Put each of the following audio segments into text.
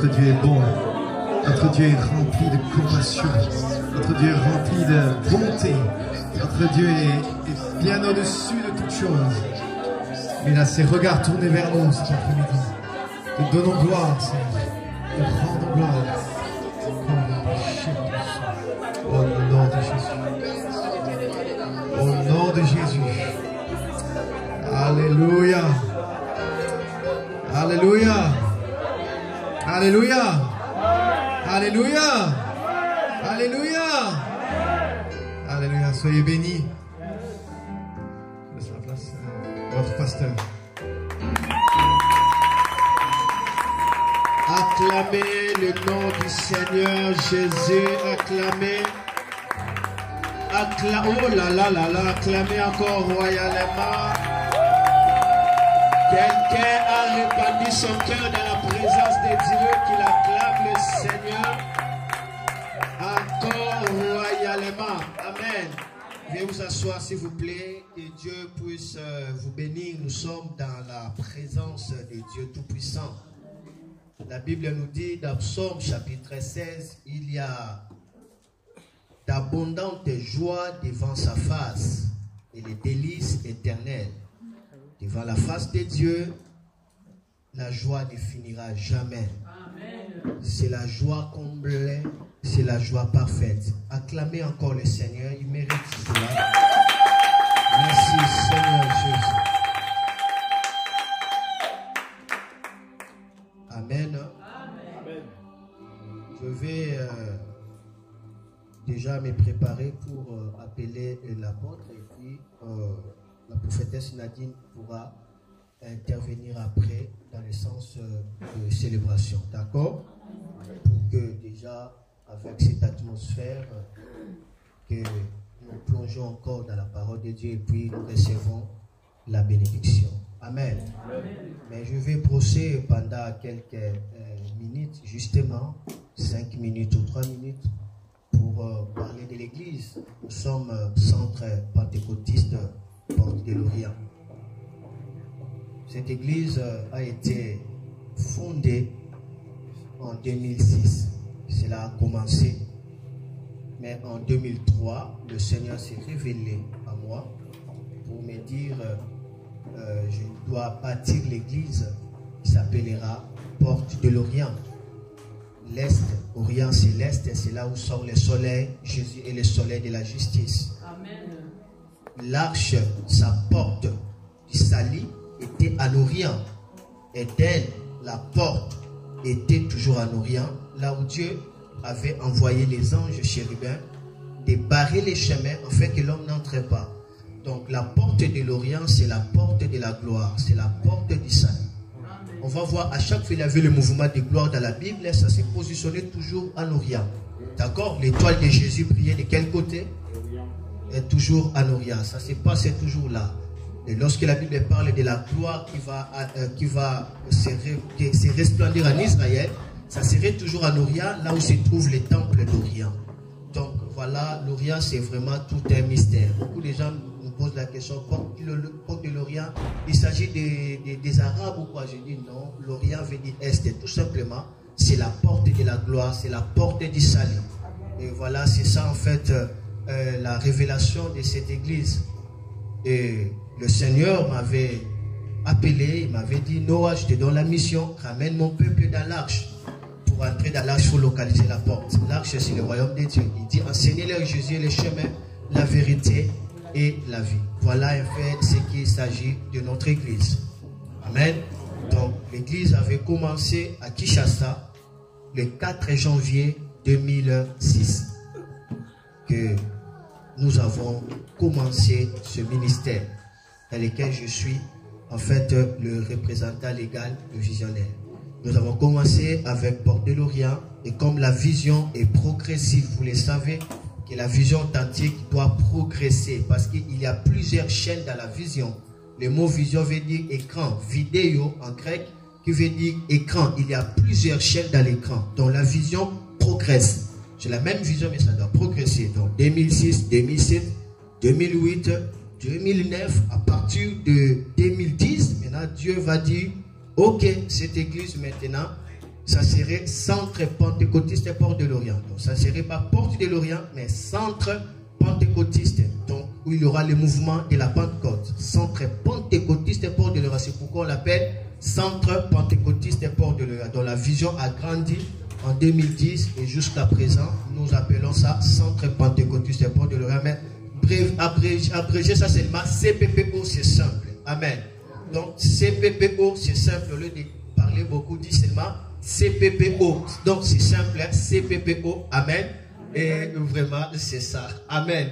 Notre Dieu est bon. Notre Dieu est rempli de compassion. Notre Dieu est rempli de bonté. Notre Dieu est bien au-dessus de toutes choses. Il a ses regards tournés vers nous cet après-midi. Nous donnons gloire, Seigneur. Nous rendons gloire. Au nom de Jésus. Au nom de Jésus. Alléluia. Alléluia. Alléluia. Alléluia. Alléluia. Alléluia. Soyez bénis. Laisse la place à votre pasteur. Acclamez le nom du Seigneur Jésus. Acclamez. Oh là là là là. Acclamez encore royalement. Quelqu'un a répandu son cœur dans la présence de Dieu, qu'il acclame le Seigneur encore royalement. Amen. Veuillez vous asseoir s'il vous plaît, que Dieu puisse vous bénir. Nous sommes dans la présence de Dieu Tout-Puissant. La Bible nous dit dans Psaume chapitre 16, il y a d'abondantes joies devant sa face et les délices éternelles. Devant la face de Dieu, la joie ne finira jamais. C'est la joie complète, c'est la joie parfaite. Acclamez encore le Seigneur, il mérite cela. Merci Seigneur Jésus. Amen. Amen. Je vais déjà me préparer pour appeler l'apôtre et puis la prophétesse Nadine pourra intervenir après dans le sens de célébration. D'accord? Pour que déjà, avec cette atmosphère, que nous plongeons encore dans la parole de Dieu et puis nous recevons la bénédiction. Amen. Amen. Mais je vais brosser pendant quelques minutes, justement, 5 minutes ou 3 minutes, pour parler de l'église. Nous sommes centre pentecôtiste Porte de l'Orient. Cette église a été fondée en 2006. Cela a commencé. Mais en 2003, le Seigneur s'est révélé à moi pour me dire je dois bâtir l'église qui s'appellera Porte de l'Orient. L'Est, Orient c'est l'Est, et c'est là où sort le soleil, Jésus est le soleil de la justice. Amen. L'arche, sa porte du salut était en Orient. Éden, la porte, était toujours en Orient, là où Dieu avait envoyé les anges chérubins de barrer les chemins afin que l'homme n'entre pas. Donc la porte de l'Orient, c'est la porte de la gloire, c'est la porte du salut. On va voir à chaque fois qu'il y avait le mouvement de gloire dans la Bible, ça s'est positionné toujours en Orient. D'accord? L'étoile de Jésus brillait de quel côté? Est toujours en Orient. Ça s'est passé toujours là. Et lorsque la Bible parle de la gloire qui va se resplendir en Israël, ça serait toujours en Orient, là où se trouve le temple d'Orient. Donc voilà, l'Orient c'est vraiment tout un mystère. Beaucoup de gens nous posent la question, porte de l'Orient, il s'agit des Arabes ou quoi? Je dis non, l'Orient veut dire Est. Tout simplement, c'est la porte de la gloire, c'est la porte du salut. Et voilà, c'est ça en fait la révélation de cette église. Et le Seigneur m'avait appelé, il m'avait dit, Noah, je te donne la mission, ramène mon peuple dans l'arche. Pour entrer dans l'arche, il faut localiser la porte. L'arche, c'est le royaume de Dieu. Il dit, enseignez-leur Jésus le chemin, la vérité et la vie. Voilà en fait ce qu'il s'agit de notre église. Amen. Donc, l'église avait commencé à Kinshasa le 4 janvier 2006. Que nous avons commencé ce ministère dans lequel je suis en fait le représentant légal, le visionnaire. Nous avons commencé avec Porte de l'Orient et comme la vision est progressive, vous le savez, que la vision authentique doit progresser parce qu'il y a plusieurs chaînes dans la vision. Le mot vision veut dire écran, vidéo en grec qui veut dire écran. Il y a plusieurs chaînes dans l'écran. Donc la vision progresse. C'est la même vision mais ça doit progresser. Donc 2006, 2007, 2008, 2009, à partir de 2010, maintenant Dieu va dire ok, cette église maintenant ça serait Centre Pentecôtiste Port de Lorient. Donc, ça ne serait pas Porte de Lorient, mais Centre Pentecôtiste. Donc, où il y aura le mouvement de la Pentecôte. Centre Pentecôtiste Port de Lorient. C'est pourquoi on l'appelle Centre Pentecôtiste Port de Lorient. Donc, la vision a grandi en 2010 et jusqu'à présent, nous appelons ça Centre Pentecôtiste Port de Lorient. Mais bref, abrégé ça seulement CPPO, c'est simple. Amen. Donc, CPPO, c'est simple. Au lieu de parler beaucoup, dit seulement CPPO. Donc, c'est simple, hein? CPPO. Amen. Et vraiment, c'est ça. Amen.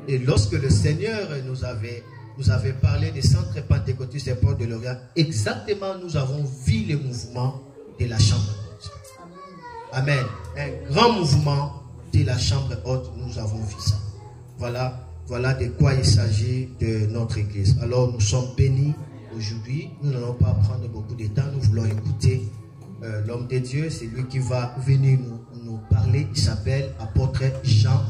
Et lorsque le Seigneur nous avait parlé des centres pentecôtistes et Port de Lorient, exactement, nous avons vu le mouvement de la chambre haute. Amen. Un grand mouvement de la chambre haute, nous avons vu ça. Voilà de quoi il s'agit de notre église. Alors, nous sommes bénis aujourd'hui. Nous n'allons pas prendre beaucoup de temps. Nous voulons écouter l'homme de Dieu. C'est lui qui va venir nous parler. Il s'appelle apôtre Jean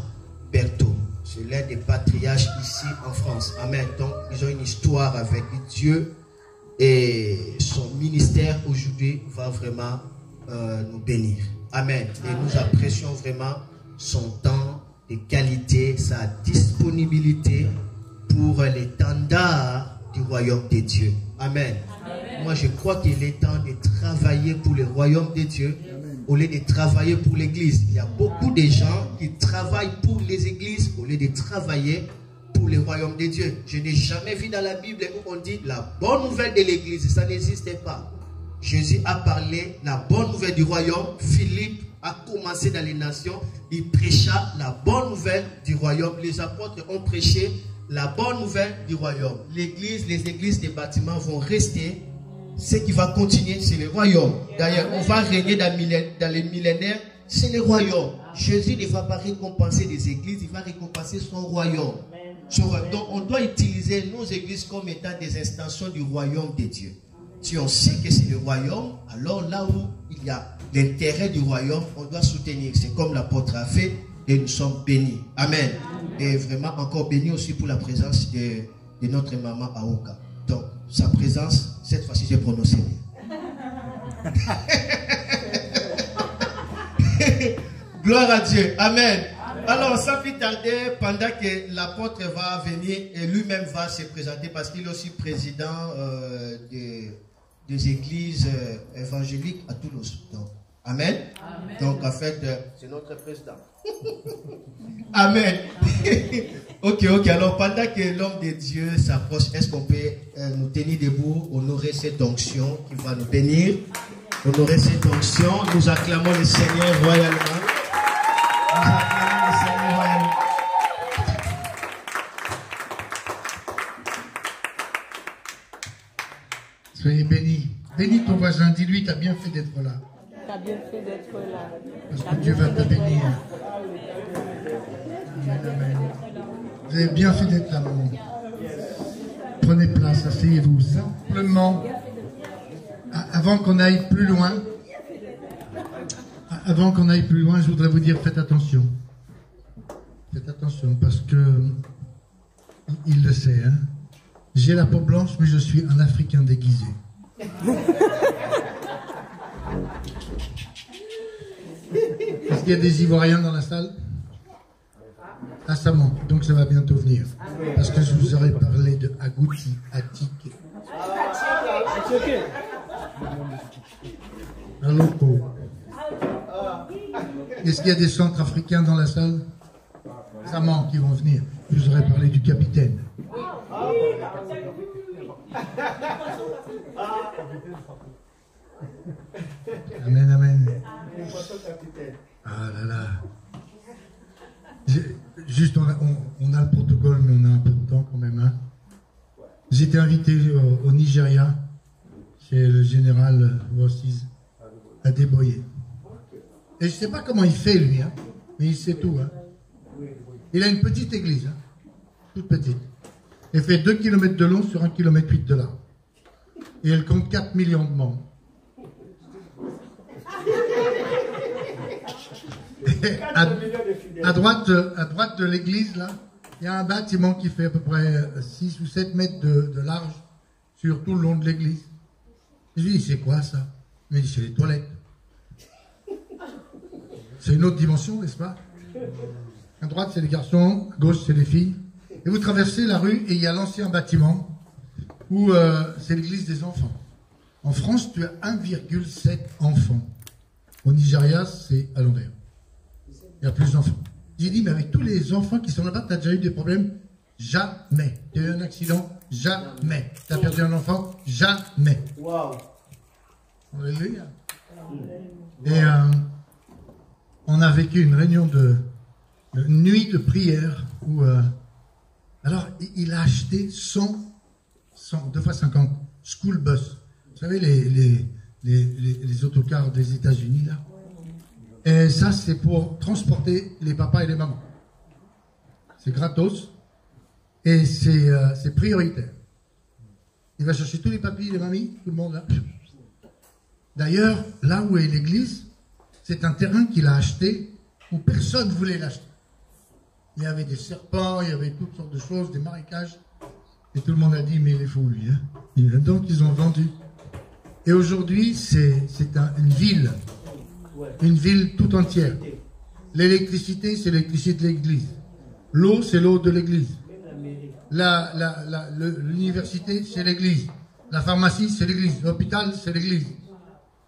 Berthaud. C'est l'un des patriarches ici en France. Amen. Donc, ils ont une histoire avec Dieu. Et son ministère aujourd'hui va vraiment nous bénir. Amen. Et nous apprécions vraiment son temps de qualité, sa disponibilité pour l'étendard du royaume de Dieu. Amen. Amen. Moi, je crois qu'il est temps de travailler pour le royaume de Dieu au lieu de travailler pour l'église. Il y a beaucoup de gens qui travaillent pour les églises au lieu de travailler pour le royaume de Dieu. Je n'ai jamais vu dans la Bible où on dit la bonne nouvelle de l'église. Ça n'existait pas. Jésus a parlé la bonne nouvelle du royaume. Philippe a commencé dans les nations. Il prêcha la bonne nouvelle du royaume. Les apôtres ont prêché la bonne nouvelle du royaume. L'église, les églises des bâtiments vont rester. Ce qui va continuer, c'est le royaume. D'ailleurs, on va régner dans les millénaires. C'est le royaume. Jésus ne va pas récompenser des églises, il va récompenser son royaume. Donc, on doit utiliser nos églises comme étant des extensions du royaume de Dieu. Si on sait que c'est le royaume, alors là où il y a l'intérêt du royaume, on doit soutenir. C'est comme l'apôtre a fait et nous sommes bénis. Amen. Et vraiment encore bénis aussi pour la présence de notre maman Aoka. Donc, sa présence, cette fois-ci, j'ai prononcé bien. Gloire à Dieu. Amen. Alors, sans plus tarder, pendant que l'apôtre va venir et lui-même va se présenter parce qu'il est aussi président des églises évangéliques à Toulouse. Donc, amen. Amen. Donc, en fait, c'est notre président. Amen. Ok. Alors, pendant que l'homme de Dieu s'approche, est-ce qu'on peut nous tenir debout, honorer cette onction qui va nous bénir, honorer cette onction. Nous acclamons le Seigneur royalement. Nous acclamons le Seigneur royalement. Soyez bénis. Bénis ton voisin. Dis-lui, tu as bien fait d'être là. Tu as bien fait d'être là. Parce que Dieu va te bénir. Amen, amen. Vous avez bien fait d'être là, maman. Prenez place, asseyez-vous simplement. Avant qu'on aille plus loin, je voudrais vous dire, faites attention. Faites attention, parce que il le sait, hein. J'ai la peau blanche, mais je suis un Africain déguisé. Est-ce qu'il y a des Ivoiriens dans la salle? Ah, ça manque, donc ça va bientôt venir. Parce que je vous aurais parlé de Agouti, Attique. Aloko. Est-ce qu'il y a des centres africains dans la salle? Ça manque, ils vont venir. Je vous aurais parlé du capitaine. Amen, amen. Ah là là. Juste, on a le protocole, mais on a un peu de temps quand même. Hein. J'ai été invité au Nigeria, chez le général Vossiz, à Deboye. Et je ne sais pas comment il fait, lui, hein, mais il sait tout. Hein. Il a une petite église, hein, toute petite. Elle fait 2 km de long sur 1,8 km de large. Et elle compte 4 millions de membres. À droite de l'église, là, il y a un bâtiment qui fait à peu près 6 ou 7 mètres de large sur tout le long de l'église. Je lui dis, c'est quoi ça? Il me dit, c'est les toilettes. c'est une autre dimension, n'est-ce pas? À droite, c'est les garçons, à gauche, c'est les filles. Et vous traversez la rue et il y a l'ancien bâtiment où c'est l'église des enfants. En France, tu as 1,7 enfants. Au Nigeria, c'est à l'envers. Il y a plus d'enfants. J'ai dit, mais avec tous les enfants qui sont là-bas, tu as déjà eu des problèmes? Jamais. Tu as eu un accident? Jamais. Tu as perdu un enfant? Jamais. Wow. Alléluia. Et on a vécu une réunion de nuit de prière où alors il a acheté 100 2 fois 50 school bus. Vous savez les autocars des États-Unis là. Et ça c'est pour transporter les papas et les mamans. C'est gratos et c'est prioritaire. Il va chercher tous les papis et les mamies, tout le monde là. D'ailleurs, là où est l'église, c'est un terrain qu'il a acheté où personne ne voulait l'acheter. Il y avait des serpents, il y avait toutes sortes de choses, des marécages. Et tout le monde a dit, mais il est fou lui. Hein. Donc ils ont vendu. Et aujourd'hui, c'est une ville tout entière. L'électricité, c'est l'électricité de l'église. L'eau, c'est l'eau de l'église. L'université, c'est l'église. La pharmacie, c'est l'église. L'hôpital, c'est l'église.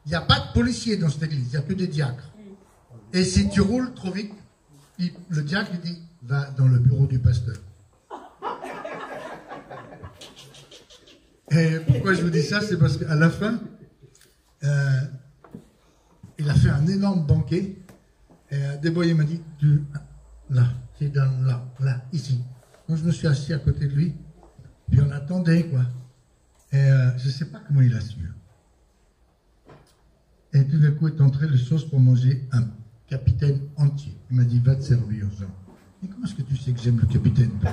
Il n'y a pas de policiers dans cette église, il n'y a que des diacres. Et si tu roules trop vite, le diacre dit, va dans le bureau du pasteur. Et pourquoi je vous dis ça? C'est parce qu'à la fin, il a fait un énorme banquet. Et Déboyer m'a dit, là, c'est là, ici. Donc je me suis assis à côté de lui, puis on attendait, quoi. Et je ne sais pas comment il a su. Et tout d'un coup est entré le sauce pour manger un capitaine entier. Il m'a dit, va te servir, Jean. Mais comment est-ce que tu sais que j'aime le capitaine, toi?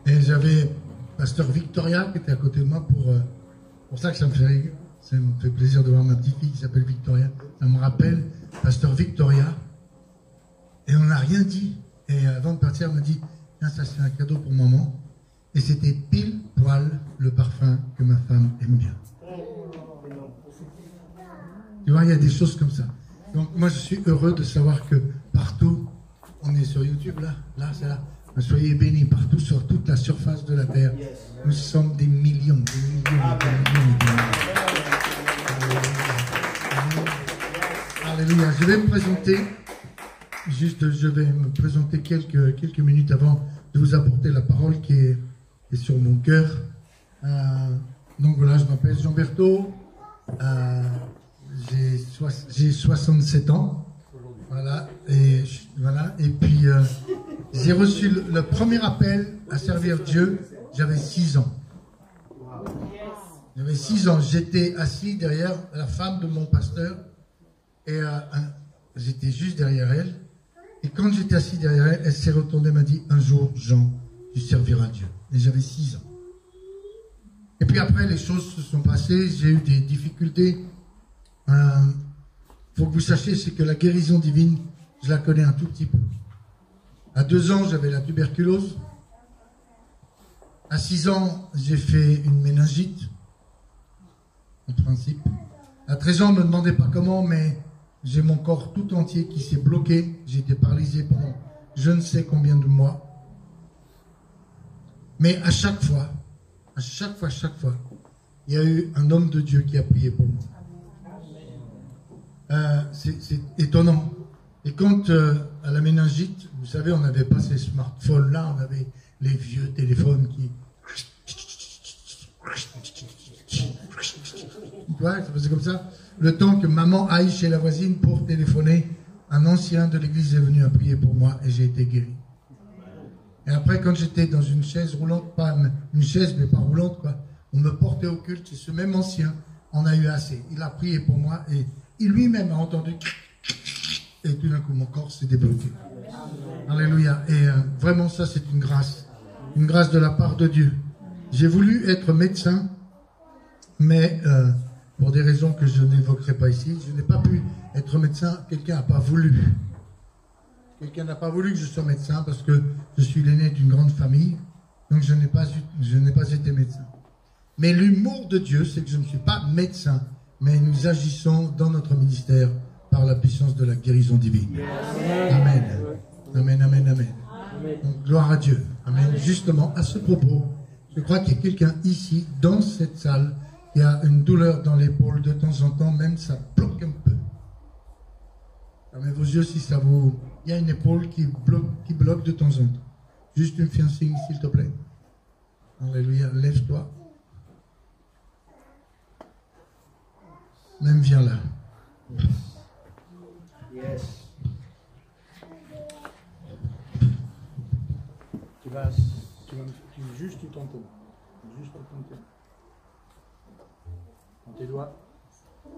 Et j'avais pasteur Victoria qui était à côté de moi pour ça que ça me fait rire. Ça me fait plaisir de voir ma petite fille qui s'appelle Victoria. Ça me rappelle pasteur Victoria. Et on n'a rien dit. Et avant de partir, elle m'a dit, tiens, ça c'est un cadeau pour maman. Et c'était pile poil le parfum que ma femme aime bien. Tu vois, il y a des choses comme ça. Donc moi, je suis heureux de savoir que partout, on est sur YouTube, là, c'est là. Soyez bénis partout, sur toute la surface de la terre. Nous sommes des millions, des millions, des millions. Alléluia. Je vais me présenter quelques minutes avant de vous apporter la parole qui est sur mon cœur. Donc voilà, je m'appelle Jean Berthaud. J'ai 67 ans. Voilà. Et puis, j'ai reçu le premier appel à servir Dieu. J'avais 6 ans. J'avais 6 ans. J'étais assis derrière la femme de mon pasteur. Et j'étais juste derrière elle. Et quand j'étais assis derrière elle, elle s'est retournée et m'a dit, un jour, Jean, tu serviras Dieu. Et j'avais 6 ans. Et puis après, les choses se sont passées. J'ai eu des difficultés. Faut que vous sachiez, c'est que la guérison divine, je la connais un tout petit peu. À 2 ans, j'avais la tuberculose. À 6 ans, j'ai fait une méningite, en principe. À 13 ans, ne me demandez pas comment, mais j'ai mon corps tout entier qui s'est bloqué. J'ai été paralysé pendant je ne sais combien de mois. Mais à chaque fois, il y a eu un homme de Dieu qui a prié pour moi. C'est étonnant. Et quand à la méningite, vous savez, on n'avait pas ces smartphones-là, on avait les vieux téléphones qui... Ouais, ça faisait comme ça. Le temps que maman aille chez la voisine pour téléphoner, un ancien de l'église est venu à prier pour moi et j'ai été guéri. Et après, quand j'étais dans une chaise roulante, pas une chaise mais pas roulante, quoi, on me portait au culte et ce même ancien en a eu assez. Il a prié pour moi et il lui-même a entendu et tout d'un coup mon corps s'est débloqué. Alléluia. Et vraiment ça c'est une grâce de la part de Dieu. J'ai voulu être médecin, mais pour des raisons que je n'évoquerai pas ici, je n'ai pas pu être médecin. Quelqu'un n'a pas voulu. Quelqu'un n'a pas voulu que je sois médecin parce que je suis l'aîné d'une grande famille, donc je n'ai pas été médecin. Mais l'humour de Dieu, c'est que je ne suis pas médecin, mais nous agissons dans notre ministère par la puissance de la guérison divine. Amen. Amen, amen, amen. Donc, gloire à Dieu. Amen. Justement, à ce propos, je crois qu'il y a quelqu'un ici, dans cette salle, qui a une douleur dans l'épaule de temps en temps, même ça bloque un peu. Fermez vos yeux si ça vous... Il y a une épaule qui bloque de temps en temps. Juste me fais un signe, s'il te plaît. Alléluia, lève-toi. Même viens là. Yes. Tu vas juste tu t'entends. Juste tu t'entends. Dans tes doigts.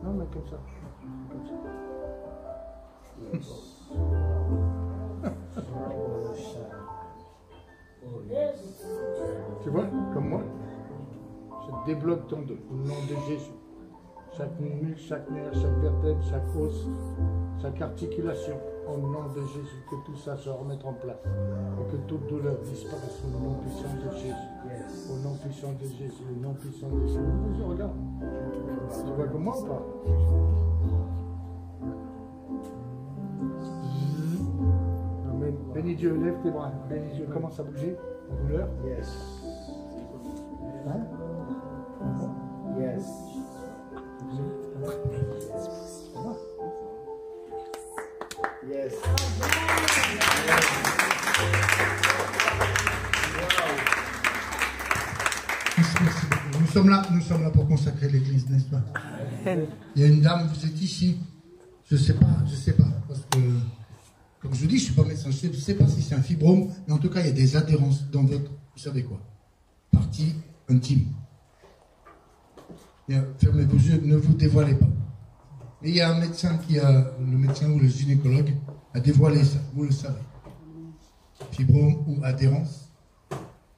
Non, mais comme ça. Comme ça. Tu vois, comme moi, je débloque ton dos au nom de Jésus. Chaque muscle, chaque nerf, chaque vertèbre, chaque os, chaque articulation, au nom de Jésus, que tout ça se remette en place et que toute douleur disparaisse au nom puissant de Jésus. Au nom puissant de Jésus, au nom puissant de Jésus. Regarde, tu vois comme moi ou pas? Amen. Bénis Dieu, lève tes bras. Bénis Dieu, commence à bouger la douleur. Yes. Hein? Yes. Yes. Nous sommes là pour consacrer l'église, n'est-ce pas? Il y a une dame, vous êtes ici. Je sais pas, parce que, comme je vous dis, je suis pas médecin, je sais pas si c'est un fibrome, mais en tout cas, il y a des adhérences dans votre, vous savez quoi, partie intime. Fermez vos yeux, ne vous dévoilez pas. Et il y a un médecin le médecin ou le gynécologue a dévoilé ça, vous le savez. Fibrome ou adhérence.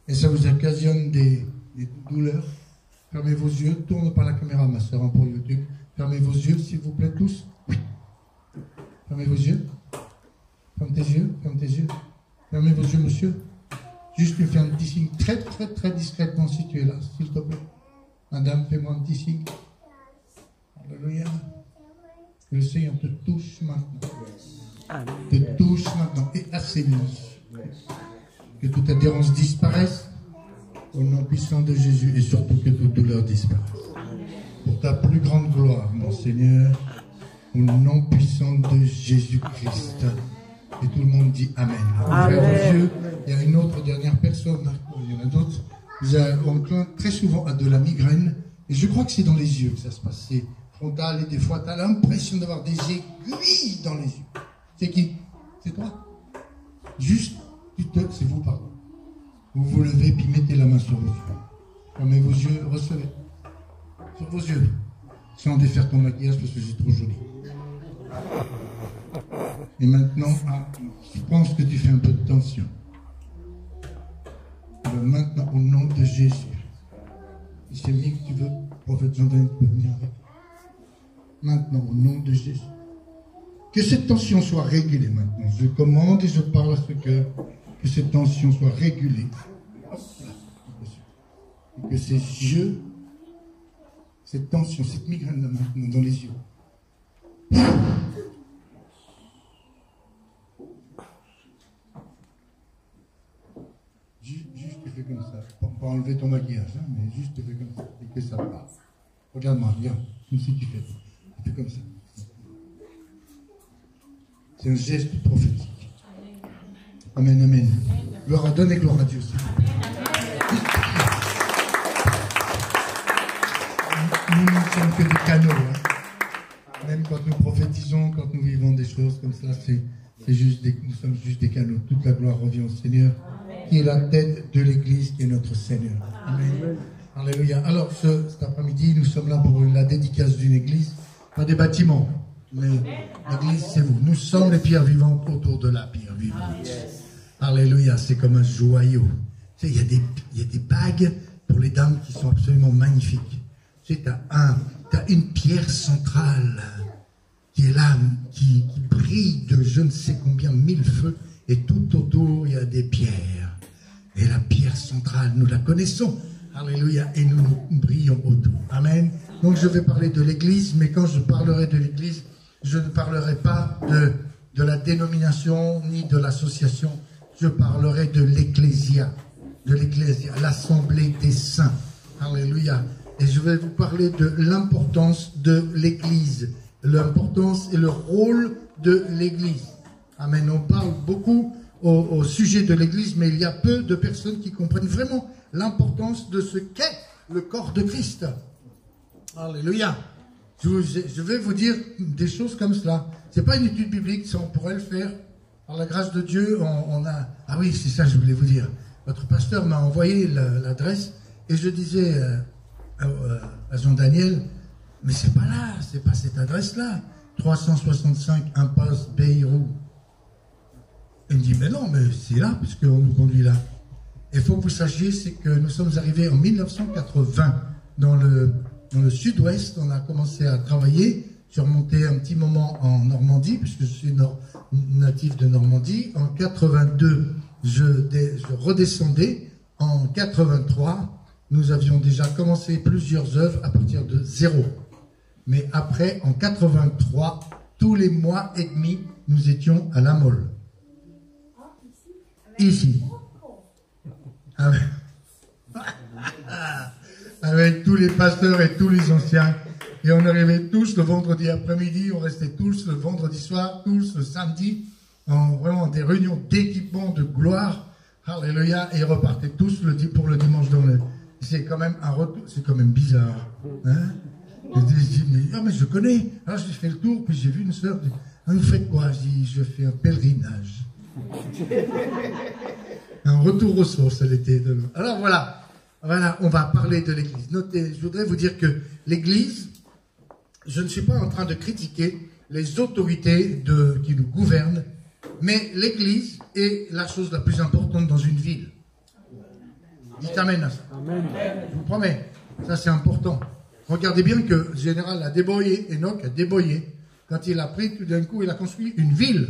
Et ça vous occasionne des douleurs. Fermez vos yeux, tourne par la caméra, ma soeur, pour YouTube. Fermez vos yeux, s'il vous plaît, tous. Oui. Fermez vos yeux. Ferme tes yeux, ferme tes yeux. Fermez vos yeux, monsieur. Juste lui faire un petit signe, très, très, très discrètement, si tu es là, s'il te plaît. Madame, fais-moi un petit signe. Alléluia. Le Seigneur te touche maintenant. Te touche maintenant et assainit. Que toute adhérence disparaisse au nom puissant de Jésus et surtout que toute douleur disparaisse. Pour ta plus grande gloire, mon Seigneur, au nom puissant de Jésus-Christ. Et tout le monde dit Amen. Amen. Il y a une autre dernière personne, il y en a d'autres. On plaint très souvent à de la migraine, et je crois que c'est dans les yeux que ça se passe. C'est frontal et des fois, tu as l'impression d'avoir des aiguilles dans les yeux. C'est qui? C'est toi? Juste, c'est vous, pardon. Vous vous levez, puis mettez la main sur vos yeux. Fermez vos yeux, recevez. Sur vos yeux. Sans défaire ton maquillage, parce que c'est trop joli. Et maintenant, je pense que tu fais un peu de tension. Alors maintenant, au nom de Jésus, si c'est mieux que tu veux, prophète Jean-Denis peut venir avec. Maintenant, au nom de Jésus, que cette tension soit régulée maintenant. Je commande et je parle à ce que cette tension soit régulée. Et que ces yeux, cette tension, cette migraine là maintenant dans les yeux. Juste tu fais comme ça. Pas enlever ton maquillage, hein, mais juste tu fais comme ça. Et que ça part. Regarde-moi, regarde. Comme si tu fais. Tu fais comme ça. C'est un geste prophétique. Amen, amen. Gloire à donner gloire à Dieu. Nous ne sommes que des canaux. Hein. Même quand nous prophétisons, quand nous vivons des choses comme cela, nous sommes juste des canaux. Toute la gloire revient au Seigneur, qui est la tête de l'Église, qui est notre Seigneur. Amen. Alléluia. Alors, cet après-midi, nous sommes là pour la dédicace d'une église, pas des bâtiments, mais l'église, c'est vous. Nous sommes les pierres vivantes autour de la pierre vivante. Alléluia, c'est comme un joyau. Tu sais, il y a des bagues pour les dames qui sont absolument magnifiques. Tu sais, t'as une pierre centrale qui est là, qui brille de je ne sais combien mille feux, et tout autour, il y a des pierres. Et la pierre centrale, nous la connaissons. Alléluia, et nous brillons autour. Amen. Donc je vais parler de l'église, mais quand je parlerai de l'église, je ne parlerai pas de la dénomination ni de l'association, je parlerai de l'Ecclésia, l'Assemblée des Saints. Alléluia. Et je vais vous parler de l'importance de l'Église, l'importance et le rôle de l'Église. Amen. On parle beaucoup au sujet de l'Église, mais il y a peu de personnes qui comprennent vraiment l'importance de ce qu'est le corps de Christ. Alléluia. Je vais vous dire des choses comme cela. C'est pas une étude biblique, ça on pourrait le faire. Par la grâce de Dieu, on a... Ah oui, c'est ça que je voulais vous dire. Votre pasteur m'a envoyé l'adresse et je disais à Jean-Daniel, mais c'est pas là, c'est pas cette adresse-là. 365 impasse Beyrouth. Il me dit, mais non, mais c'est là, puisqu'on nous conduit là. Et il faut que vous sachiez, c'est que nous sommes arrivés en 1980 dans le sud-ouest. On a commencé à travailler. Je suis remonté un petit moment en Normandie, puisque je suis natif de Normandie. En 82, je redescendais. En 83, nous avions déjà commencé plusieurs œuvres à partir de zéro. Mais après, en 83, tous les mois et demi, nous étions à La Mole. Ici. Avec tous les pasteurs et tous les anciens. Et on arrivait tous le vendredi après-midi, on restait tous le vendredi soir, tous le samedi, vraiment des réunions d'équipement de gloire. Alléluia. Et ils repartaient tous pour le dimanche dans le... C'est quand même un retour, c'est quand même bizarre. Hein? Je dis, mais je connais. Alors j'ai fait le tour, puis j'ai vu une sœur. Ah, vous faites quoi? Je dis, je fais un pèlerinage. Un retour aux sources, elle était de nous. Alors voilà, on va parler de l'Église. Notez, je voudrais vous dire que l'Église, je ne suis pas en train de critiquer les autorités qui nous gouvernent, mais l'Église est la chose la plus importante dans une ville. Dites amen à ça. Amen. Je vous promets, ça c'est important. Regardez bien que le général a déboyé, Enoch a déboyé, quand il a pris tout d'un coup, il a construit une ville.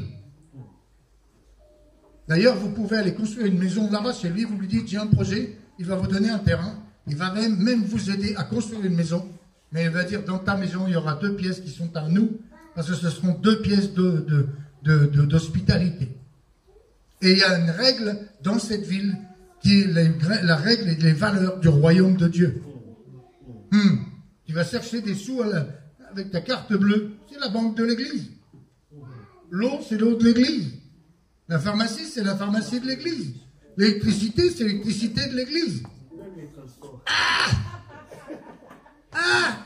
D'ailleurs, vous pouvez aller construire une maison là-bas chez lui, vous lui dites, j'ai un projet, il va vous donner un terrain, il va même vous aider à construire une maison, mais il va dire, dans ta maison, il y aura 2 pièces qui sont à nous, parce que ce seront 2 pièces d'hospitalité. Et il y a une règle dans cette ville, qui est la règle et les valeurs du royaume de Dieu. Tu vas chercher des sous avec ta carte bleue, c'est la banque de l'église. L'eau, c'est l'eau de l'église. La pharmacie, c'est la pharmacie de l'église. L'électricité, c'est l'électricité de l'église.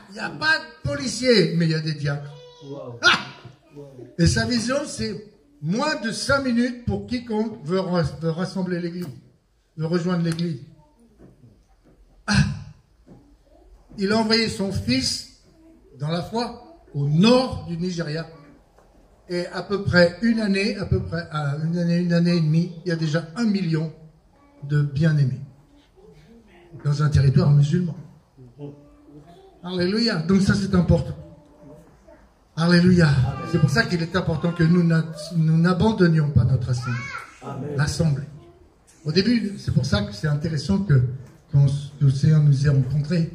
Il n'y a pas de policiers, mais il y a des diacres. Et sa vision, c'est moins de 5 minutes pour quiconque veut rassembler l'église, veut rejoindre l'église. Il a envoyé son fils dans la foi au nord du Nigeria. Et à peu près une année et demie, il y a déjà 1 million de bien-aimés dans un territoire musulman. Alléluia. Donc ça c'est important. Alléluia. C'est pour ça qu'il est important que nous n'abandonnions pas notre assemblée. L'assemblée. Au début, c'est pour ça que c'est intéressant que le Seigneur nous ait rencontrés.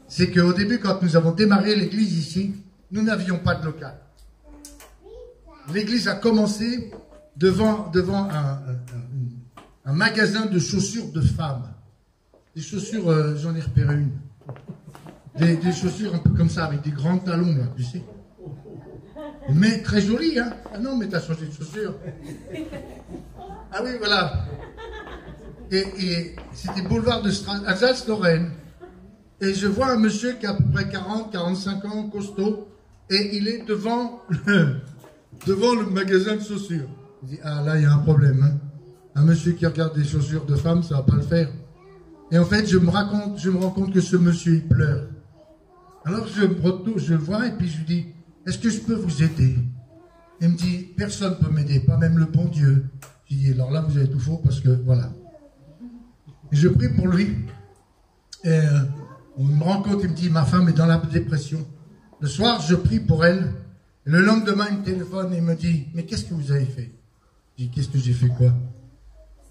C'est qu'au début, quand nous avons démarré l'église ici, nous n'avions pas de local. L'église a commencé devant un magasin de chaussures de femmes. Des chaussures, j'en ai repéré une. Des chaussures un peu comme ça, avec des grands talons, là, tu sais. Mais très jolies, hein. Ah non, mais t'as changé de chaussures. Ah oui, voilà. Et c'était boulevard de Alsace-Lorraine. Et je vois un monsieur qui a à peu près 40, 45 ans, costaud, et il est devant le magasin de chaussures. Il dit, ah là, il y a un problème. Hein. Un monsieur qui regarde des chaussures de femmes, ça ne va pas le faire. Et en fait, je me rends compte que ce monsieur, il pleure. Alors je le vois et puis je lui dis, est-ce que je peux vous aider? Il me dit, personne ne peut m'aider, pas même le bon Dieu. Je dis, alors là, vous avez tout faux parce que, voilà. Et je prie pour lui. Et on me rend compte, il me dit, ma femme est dans la dépression. Le soir, je prie pour elle. Et le lendemain, il me téléphone et il me dit, mais qu'est-ce que vous avez fait? Je dis, qu'est-ce que j'ai fait quoi?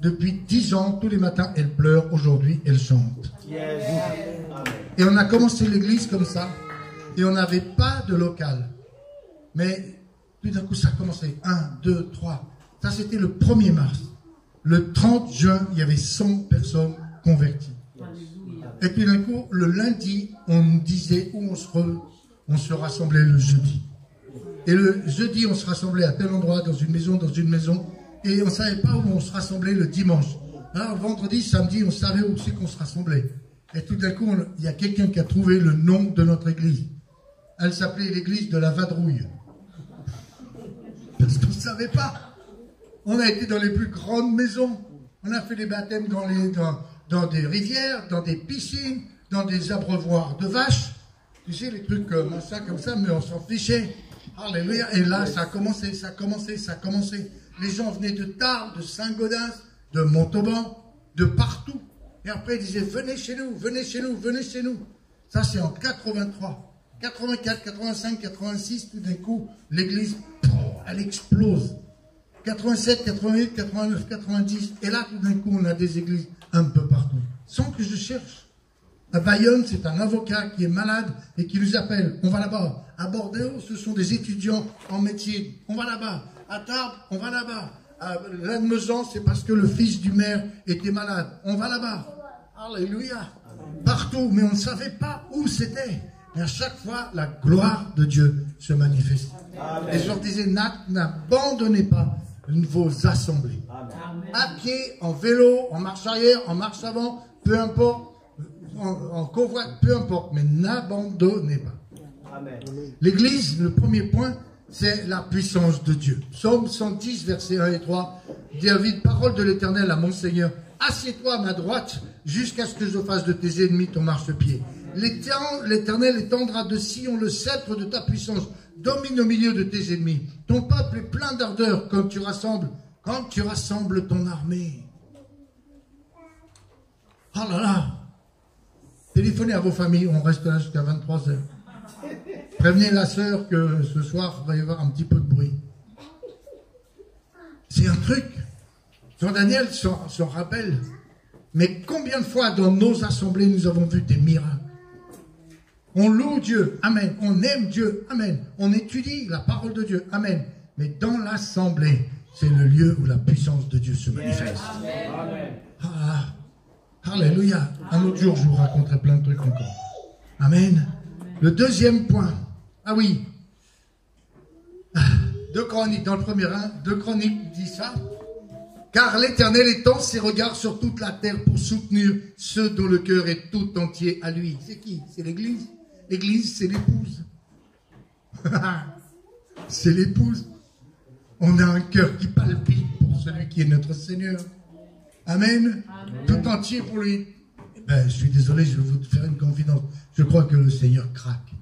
Depuis 10 ans, tous les matins, elle pleure. Aujourd'hui, elle chante. Yes. Et on a commencé l'église comme ça. Et on n'avait pas de local. Mais Tout d'un coup, ça a commencé. 1, 2, 3. Ça, c'était le 1er mars. Le 30 juin, il y avait 100 personnes converties. Et puis d'un coup, le lundi, on nous disait où on se rassemblait le jeudi. Et le jeudi, on se rassemblait à tel endroit, dans une maison. Et on ne savait pas où on se rassemblait le dimanche. Alors, vendredi, samedi, on savait où c'est qu'on se rassemblait. Et tout d'un coup, il y a quelqu'un qui a trouvé le nom de notre église. Elle s'appelait l'église de la Vadrouille. Parce qu'on ne savait pas. On a été dans les plus grandes maisons. On a fait les baptêmes dans des rivières, dans des piscines, dans des abreuvoirs de vaches. Tu sais, les trucs comme ça, mais on s'en fichait. Alléluia. Et là, ça a commencé. Les gens venaient de Tarbes, de Saint-Gaudens, de Montauban, de partout. Et après, ils disaient, venez chez nous. Ça, c'est en 83. 84, 85, 86, tout d'un coup, l'église, elle explose. 87, 88, 89, 90. Et là, tout d'un coup, on a des églises un peu partout. Sans que je cherche. À Bayonne, c'est un avocat qui est malade et qui nous appelle. On va là-bas. À Bordeaux, ce sont des étudiants en médecine. On va là-bas. À Tarbes, on va là-bas. À Lannemezan, c'est parce que le fils du maire était malade. On va là-bas. Alléluia. Partout, mais on ne savait pas où c'était. Mais à chaque fois, la gloire de Dieu se manifeste. Et je leur disais, n'abandonnez pas vos assemblées. À pied, en vélo, en marche arrière, en marche avant, peu importe, en convoi, peu importe, mais n'abandonnez pas. L'église, le premier point, c'est la puissance de Dieu. Psaume 110, versets 1 et 3. David, parole de l'Éternel à mon Seigneur. Assieds-toi à ma droite, jusqu'à ce que je fasse de tes ennemis ton marchepied. L'Éternel étendra de Sion le sceptre de ta puissance. Domine au milieu de tes ennemis. Ton peuple est plein d'ardeur quand tu rassembles ton armée. Oh là là. Téléphonez à vos familles, on reste là jusqu'à 23h. Prévenez la sœur que ce soir, il va y avoir un petit peu de bruit. C'est un truc. Jean Daniel s'en rappelle. Mais combien de fois dans nos assemblées nous avons vu des miracles? On loue Dieu, amen. On aime Dieu, amen. On étudie la parole de Dieu, amen. Mais dans l'assemblée, c'est le lieu où la puissance de Dieu se manifeste. Amen. Ah, alléluia. Un autre jour, je vous raconterai plein de trucs encore. Amen. Le deuxième point. Ah oui. 2 Chroniques, dans le premier 2 Chroniques dit ça. Car l'Éternel étend ses regards sur toute la terre pour soutenir ceux dont le cœur est tout entier à lui. C'est qui? C'est l'Église. L'Église, c'est l'épouse. C'est l'épouse. On a un cœur qui palpite pour celui qui est notre Seigneur. Amen. Amen. Tout entier pour lui. Ben, je suis désolé, je vais vous faire une confidence. Je crois que le Seigneur craque.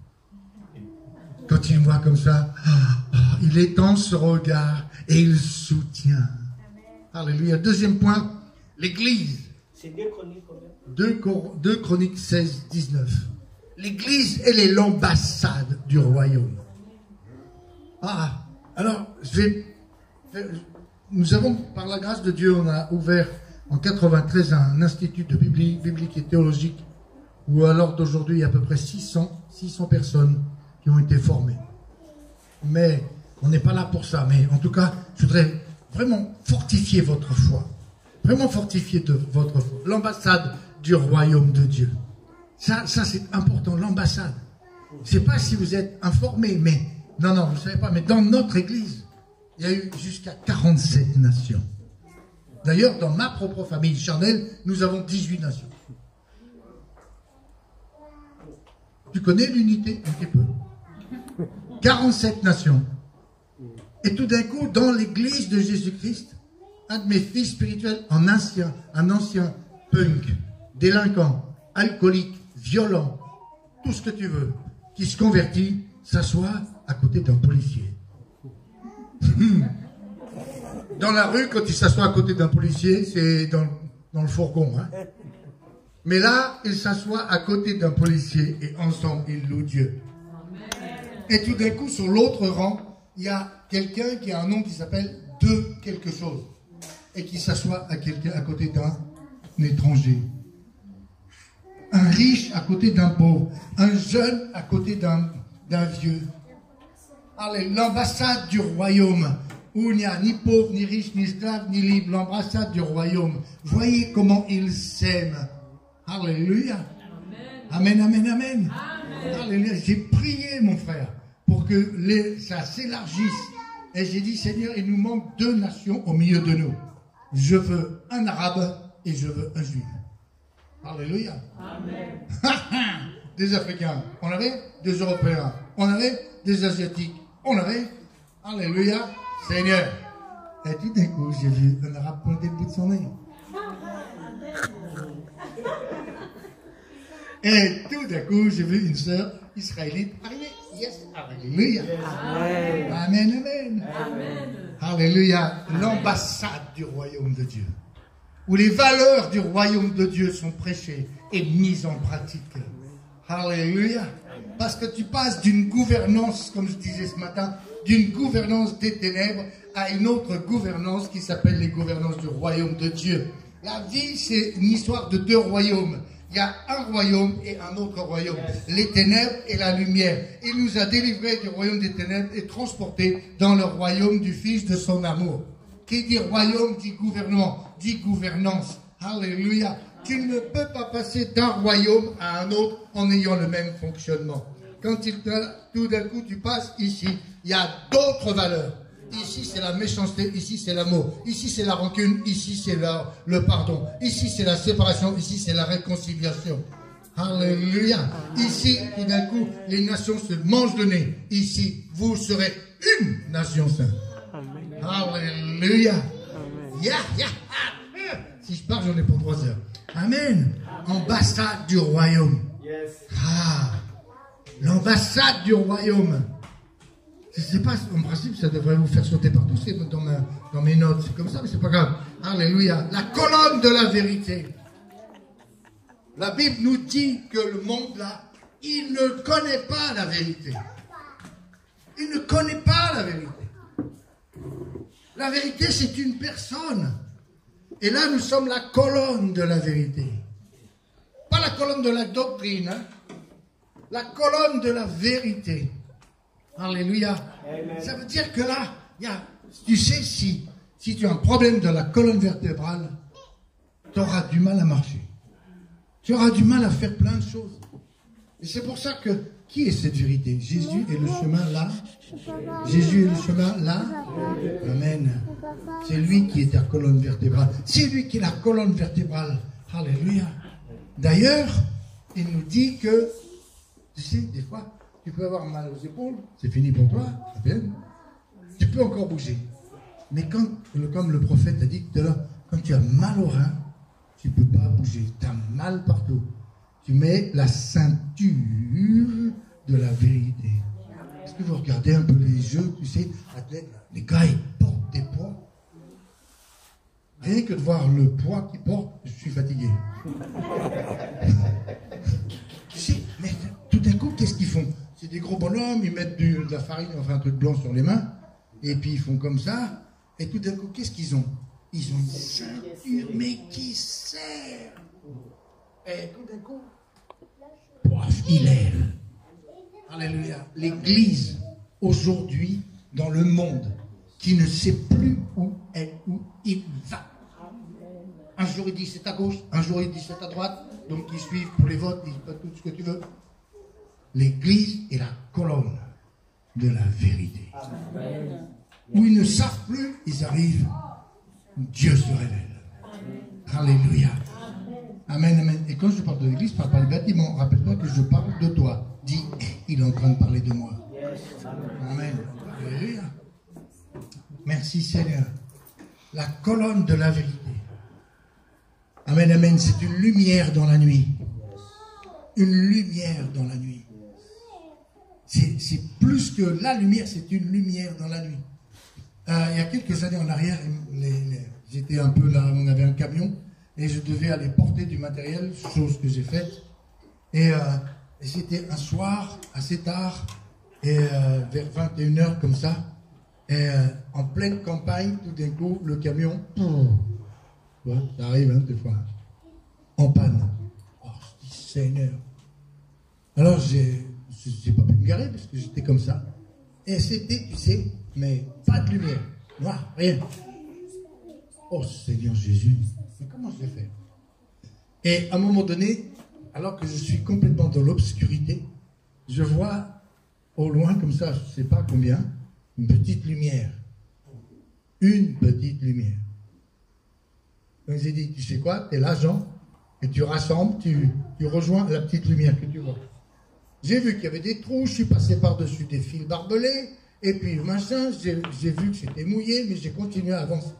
Quand il me voit comme ça, il étend son regard et il soutient. Alléluia. Deuxième point, l'Église. C'est 2 Chroniques combien? 2 Chroniques 16, 19. L'Église, elle est l'ambassade du royaume. Alors, nous avons, par la grâce de Dieu, on a ouvert en 93 un institut de biblique et théologique où à l'heure d'aujourd'hui, il y a à peu près 600 personnes qui ont été formées. Mais on n'est pas là pour ça. Mais en tout cas, je voudrais vraiment fortifier votre foi. Vraiment fortifier votre foi. L'ambassade du royaume de Dieu. Ça c'est important, l'ambassade. Je ne sais pas si vous êtes informés, mais... Non, vous ne savez pas, mais dans notre église, il y a eu jusqu'à 47 nations. D'ailleurs, dans ma propre famille charnelle, nous avons 18 nations. Tu connais l'unité? Un petit peu. 47 nations. Et tout d'un coup, dans l'église de Jésus-Christ, un de mes fils spirituels, un ancien punk, délinquant, alcoolique, violent, tout ce que tu veux, qui se convertit, s'assoit à côté d'un policier. Dans la rue, quand il s'assoit à côté d'un policier, c'est dans le fourgon. Hein. Mais là, il s'assoit à côté d'un policier et ensemble, ils louent Dieu. Et tout d'un coup, sur l'autre rang, il y a quelqu'un qui a un nom qui s'appelle De quelque chose. Et qui s'assoit à côté d'un étranger. Un riche à côté d'un pauvre. Un jeune à côté d'un vieux. Allez, l'ambassade du royaume, où il n'y a ni pauvre, ni riche, ni esclave, ni libre. L'ambassade du royaume. Voyez comment ils s'aiment. Alléluia. Amen, amen, amen. Alléluia. J'ai prié, mon frère, pour que ça s'élargisse. Et j'ai dit, Seigneur, il nous manque 2 nations au milieu de nous. Je veux un arabe et je veux un juif. Alléluia. Amen. Des Africains, on avait des Européens, on avait des Asiatiques, on avait, alléluia, Seigneur. Et tout d'un coup, j'ai vu un arabe pointer le bout de son nez. Et tout d'un coup, j'ai vu une sœur israélite arriver. Yes, alléluia. Amen. Amen, amen. Amen. Alléluia. L'ambassade du royaume de Dieu, où les valeurs du royaume de Dieu sont prêchées et mises en pratique. Alléluia. Parce que tu passes d'une gouvernance, comme je disais ce matin, d'une gouvernance des ténèbres à une autre gouvernance qui s'appelle les gouvernances du royaume de Dieu. La vie, c'est une histoire de 2 royaumes. Il y a un royaume et un autre royaume. Les ténèbres et la lumière. Il nous a délivrés du royaume des ténèbres et transportés dans le royaume du Fils de son amour. Qui dit royaume dit gouvernement, dit gouvernance. Alléluia. Tu ne peux pas passer d'un royaume à un autre en ayant le même fonctionnement. Quand tout d'un coup tu passes ici, il y a d'autres valeurs. Ici c'est la méchanceté, ici c'est l'amour, ici c'est la rancune, ici c'est le pardon, ici c'est la séparation, ici c'est la réconciliation. Alléluia. Ici, tout d'un coup, les nations se mangent le nez. Ici, vous serez une nation sainte. Alléluia. Si je parle, j'en ai pour 3 heures. Amen. Ambassade du royaume. L'ambassade du royaume. Je ne sais pas, en principe, ça devrait vous faire sauter partout. C'est dans mes notes. C'est comme ça, mais c'est pas grave. Alléluia. La colonne de la vérité. La Bible nous dit que le monde là, il ne connaît pas la vérité. Il ne connaît pas la vérité. La vérité, c'est une personne. Et là, nous sommes la colonne de la vérité. Pas la colonne de la doctrine, hein? La colonne de la vérité. Alléluia. Amen. Ça veut dire que là, tu sais, si tu as un problème de la colonne vertébrale, tu auras du mal à marcher. Tu auras du mal à faire plein de choses. Et c'est pour ça que, qui est cette vérité? Jésus est le chemin là. Jésus est le chemin là. Amen. C'est lui qui est ta colonne vertébrale. C'est lui qui est la colonne vertébrale. Alléluia. D'ailleurs, il nous dit que, tu sais, des fois, tu peux avoir mal aux épaules, c'est fini pour toi, c'est bien. Tu peux encore bouger. Mais comme le prophète a dit tout à l'heure, quand tu as mal au rein, tu ne peux pas bouger. Tu as mal partout. Tu mets la ceinture de la vérité. Est-ce que vous regardez un peu les jeux, tu sais, athlètes, les gars, ils portent des poids. Rien que de voir le poids qu'ils portent, je suis fatigué. Tu sais, mais tout d'un coup, qu'est-ce qu'ils font? C'est des gros bonhommes, ils mettent de la farine, enfin un truc blanc sur les mains, et puis ils font comme ça, et tout d'un coup, qu'est-ce qu'ils ont? Ils ont une ceinture, mais qui serre. Et tout d'un coup, poif, il lève. Alléluia. L'Église, aujourd'hui, dans le monde, qui ne sait plus où il va. Un jour, il dit c'est à gauche, un jour, il dit c'est à droite, donc ils suivent pour les votes, ils disent pas tout ce que tu veux. L'Église est la colonne de la vérité. Amen. Où ils ne savent plus, ils arrivent, Dieu se révèle. Alléluia. Amen, amen. Et quand je parle de l'Église, je ne parle pas du bâtiment. Rappelle-toi que je parle de toi. Dis, il est en train de parler de moi. Amen. Alléluia. Merci Seigneur. La colonne de la vérité. Amen, amen. C'est une lumière dans la nuit. Une lumière dans la nuit. C'est plus que la lumière, c'est une lumière dans la nuit. Il y a quelques années en arrière, j'étais un peu là, on avait un camion et je devais aller porter du matériel, chose que j'ai faite. Et c'était un soir, assez tard, et vers 21h comme ça, et en pleine campagne, tout d'un coup, le camion, ouais, ça arrive hein, des fois, en panne. Oh, je dis Seigneur. Alors j'ai pas pu me garer parce que j'étais comme ça. Et c'était, tu sais, mais pas de lumière. Noir, rien. Oh Seigneur Jésus, mais comment je vais faire? Et à un moment donné, alors que je suis complètement dans l'obscurité, je vois au loin, comme ça, je ne sais pas combien, une petite lumière. Une petite lumière. Donc j'ai dit, tu sais quoi, tu es l'agent, et tu rassembles, tu rejoins la petite lumière que tu vois. J'ai vu qu'il y avait des trous, je suis passé par-dessus des fils barbelés, et puis machin, j'ai vu que c'était mouillé, mais j'ai continué à avancer.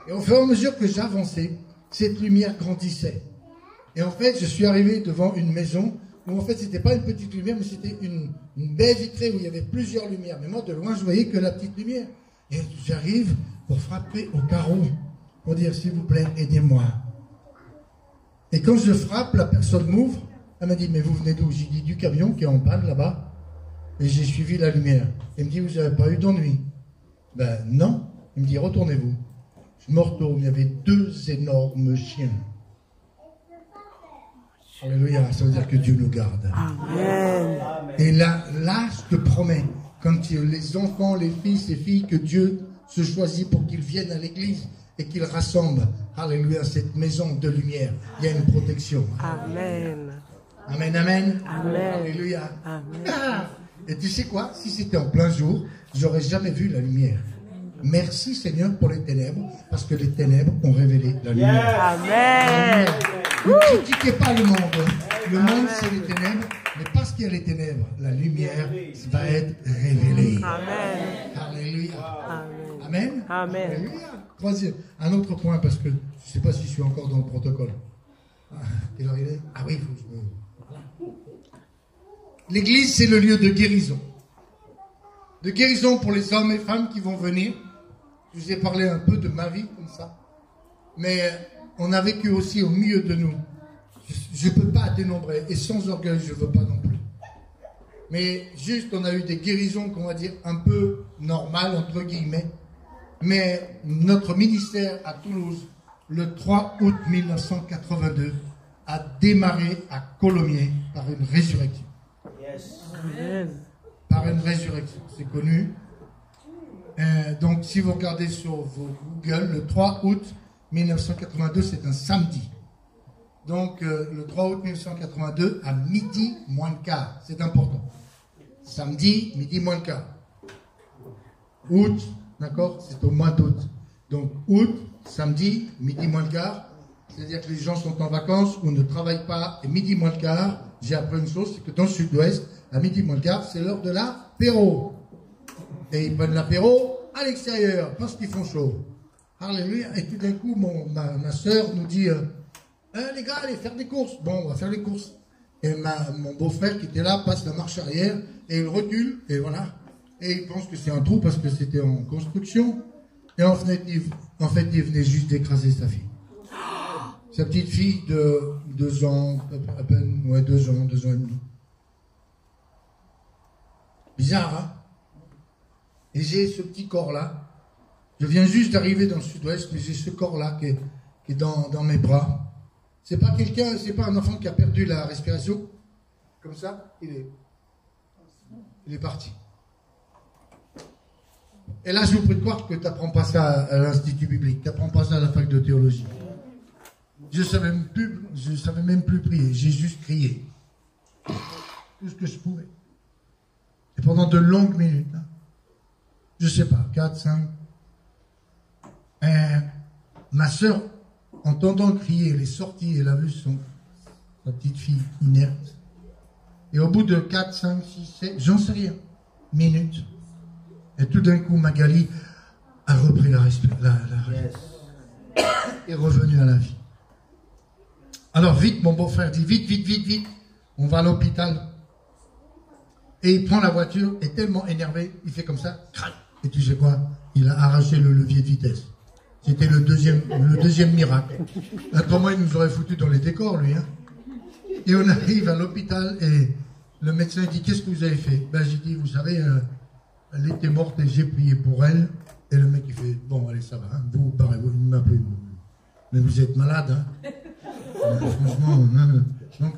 Et au fur et à mesure que j'avançais, cette lumière grandissait. Et en fait, je suis arrivé devant une maison où en fait, c'était pas une petite lumière, mais c'était une baie vitrée où il y avait plusieurs lumières. Mais moi, de loin, je voyais que la petite lumière. Et j'arrive pour frapper au carreau, pour dire, s'il vous plaît, aidez-moi. Et quand je frappe, la personne m'ouvre. Elle m'a dit, mais vous venez d'où? J'ai dit, du camion qui est en panne là-bas. Et j'ai suivi la lumière. Elle me dit, vous n'avez pas eu d'ennui? Ben non. Il me dit, retournez-vous. Je me retourne, il y avait 2 énormes chiens. Alléluia, ça veut dire que Dieu nous garde. Amen. Et là, je te promets, quand les enfants, les fils et filles que Dieu se choisit pour qu'ils viennent à l'église et qu'ils rassemblent, alléluia, cette maison de lumière, il y a une protection. Amen. Amen, amen. Amen. Alléluia. Amen. Ah, et tu sais quoi? Si c'était en plein jour, j'aurais jamais vu la lumière. Merci Seigneur pour les ténèbres, parce que les ténèbres ont révélé la lumière. Amen. Ne critiquez pas le monde. Le monde, c'est les ténèbres, mais parce qu'il y a les ténèbres, la lumière va être révélée. Amen. Alléluia. Amen. Amen. Amen. Alléluia. Troisième, un autre point, parce que je ne sais pas si je suis encore dans le protocole. Quelle heure il est? Ah oui, il faut que je me... Voilà. L'église, c'est le lieu de guérison. De guérison pour les hommes et femmes qui vont venir. Je vous ai parlé un peu de ma vie, comme ça. Mais on a vécu aussi au milieu de nous. Je ne peux pas dénombrer. Et sans orgueil, je ne veux pas non plus. Mais juste, on a eu des guérisons, qu'on va dire, un peu normales, entre guillemets. Mais notre ministère à Toulouse, le 3 août 1982, a démarré à Colomiers par une résurrection. Amen. Par une résurrection, c'est connu. Donc, si vous regardez sur vos Google, le 3 août 1982, c'est un samedi. Donc, le 3 août 1982, à midi moins le quart. C'est important. Samedi, midi moins le quart. Août, d'accord? C'est au mois d'août. Donc, août, samedi, midi moins le quart. C'est-à-dire que les gens sont en vacances ou ne travaillent pas. Et midi moins le quart, j'ai appris une chose, c'est que dans le sud-ouest, à midi moins le quart, c'est l'heure de l'apéro. Et ils prennent l'apéro à l'extérieur, parce qu'ils font chaud. Alléluia. Et tout d'un coup, ma soeur nous dit, les gars, allez faire des courses. Bon, on va faire les courses. Et mon beau-frère qui était là passe la marche arrière, et il recule, et voilà. Et il pense que c'est un trou parce que c'était en construction. Et en fait, il venait juste d'écraser sa fille. Sa petite fille de 2 ans, à peine, ouais, 2 ans, 2 ans et demi. Bizarre, hein? Et j'ai ce petit corps-là. Je viens juste d'arriver dans le sud-ouest, mais j'ai ce corps-là qui est dans mes bras. C'est pas quelqu'un, c'est pas un enfant qui a perdu la respiration. Comme ça, il est parti. Et là, je vous prie de croire que tu n'apprends pas ça à l'Institut biblique, tu n'apprends pas ça à la fac de théologie. Je savais même plus prier, j'ai juste crié. Tout ce que je pouvais. Et pendant de longues minutes, hein, je sais pas, 4, 5. Ma soeur, entendant crier, elle est sortie, elle a vu sa petite fille inerte. Et au bout de 4, 5, 6, 7, j'en sais rien, minutes. Et tout d'un coup, Magali a repris la respiration. Est revenue à la vie. Alors vite, mon beau-frère dit, vite, on va à l'hôpital. Et il prend la voiture, est tellement énervé, il fait comme ça, crac. Et tu sais quoi? Il a arraché le levier de vitesse. C'était le deuxième miracle. Autrement, il nous aurait foutu dans les décors, lui. Hein. Et on arrive à l'hôpital et le médecin dit, qu'est-ce que vous avez fait? Ben, j'ai dit, vous savez, elle était morte et j'ai prié pour elle. Et le mec, il fait, bon, allez, ça va. Hein. Vous, pareil, vous m'appelez. Mais vous êtes malade, hein. Franchement, donc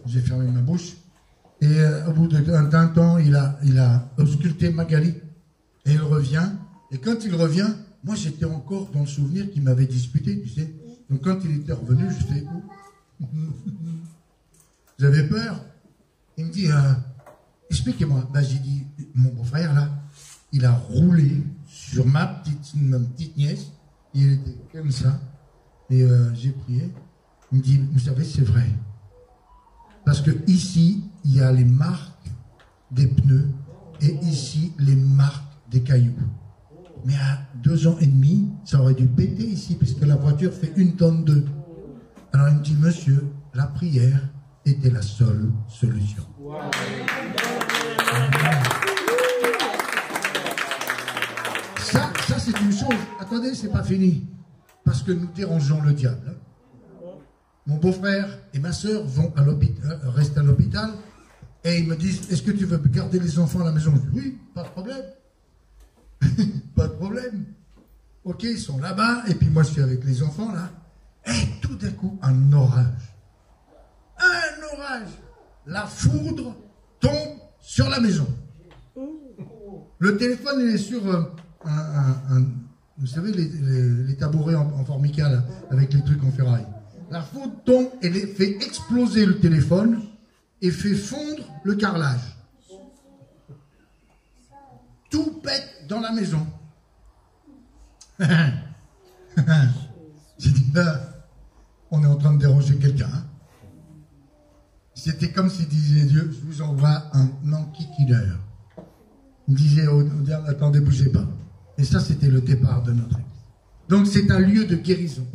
j'ai fermé ma bouche. Et au bout d'un temps, il a ausculté Magali. Et il revient. Et quand il revient, moi j'étais encore dans le souvenir qu'il m'avait disputé, tu sais. Donc quand il était revenu, je fais où? J'avais peur. Il me dit, expliquez-moi. Ben, j'ai dit, mon beau-frère là, il a roulé sur ma petite nièce. Il était comme ça. Et j'ai prié. Il me dit, vous savez, c'est vrai. Parce que ici, il y a les marques des pneus et ici, les marques des cailloux. Mais à 2 ans et demi, ça aurait dû péter ici, puisque la voiture fait 1,2 tonnes. Alors il me dit, monsieur, la prière était la seule solution. Wow. Ça c'est une chose. Attendez, c'est pas fini. Parce que nous dérangeons le diable. Mon beau-frère et ma soeur vont à l'hôpital, restent à l'hôpital, et ils me disent, est-ce que tu veux garder les enfants à la maison? Je dis, oui, pas de problème. Pas de problème. Ok, ils sont là-bas, et puis moi je suis avec les enfants là, et tout d'un coup, un orage. Un orage. La foudre tombe sur la maison. Le téléphone, il est sur vous savez, les tabourets en formica, là, avec les trucs en ferraille. La foudre tombe et fait exploser le téléphone et fait fondre le carrelage. Tout pète dans la maison. J'ai dit, là, on est en train de déranger quelqu'un. Hein. C'était comme s'il disait Dieu, je vous envoie un enquiquineur. Il me disait au diable, attendez, bougez pas. Et ça, c'était le départ de notre église. Donc, c'est un lieu de guérison.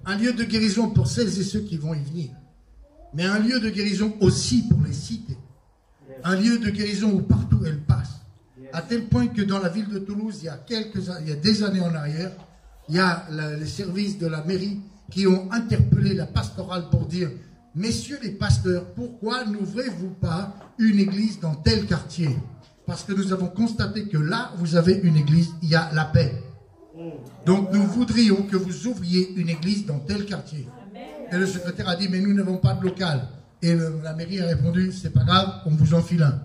Un lieu de guérison pour celles et ceux qui vont y venir. Mais un lieu de guérison aussi pour les cités. Un lieu de guérison où partout elle passe. À tel point que dans la ville de Toulouse, il y a des années en arrière, il y a les services de la mairie qui ont interpellé la pastorale pour dire « Messieurs les pasteurs, pourquoi n'ouvrez-vous pas une église dans tel quartier ?» Parce que nous avons constaté que là, vous avez une église, il y a la paix. Donc nous voudrions que vous ouvriez une église dans tel quartier. Et le secrétaire a dit « Mais nous n'avons pas de local. » Et la mairie a répondu « C'est pas grave, on vous en file un. »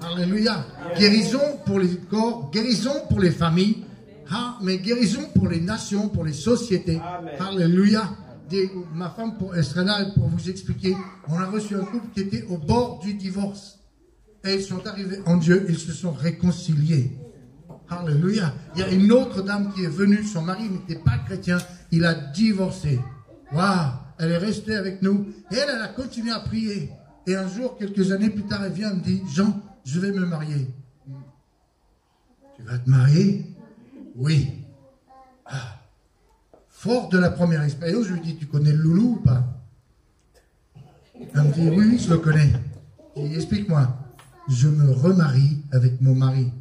Alléluia. Guérison pour les corps, guérison pour les familles, mais guérison pour les nations, pour les sociétés. Amen. Alléluia. Ma femme elle serait là pour vous expliquer. On a reçu un couple qui était au bord du divorce. Et ils sont arrivés en Dieu, ils se sont réconciliés. Alléluia. Il y a une autre dame qui est venue, son mari n'était pas chrétien, il a divorcé. Waouh. Elle est restée avec nous. Et elle a continué à prier. Et un jour, quelques années plus tard, elle vient et me dit, Jean, je vais me marier. Tu vas te marier? Oui. Ah. Fort de la première expérience, je lui dis, tu connais le loulou ou pas? Elle me dit, oui, je le connais. Je dis, explique-moi. Je me remarie avec mon mari.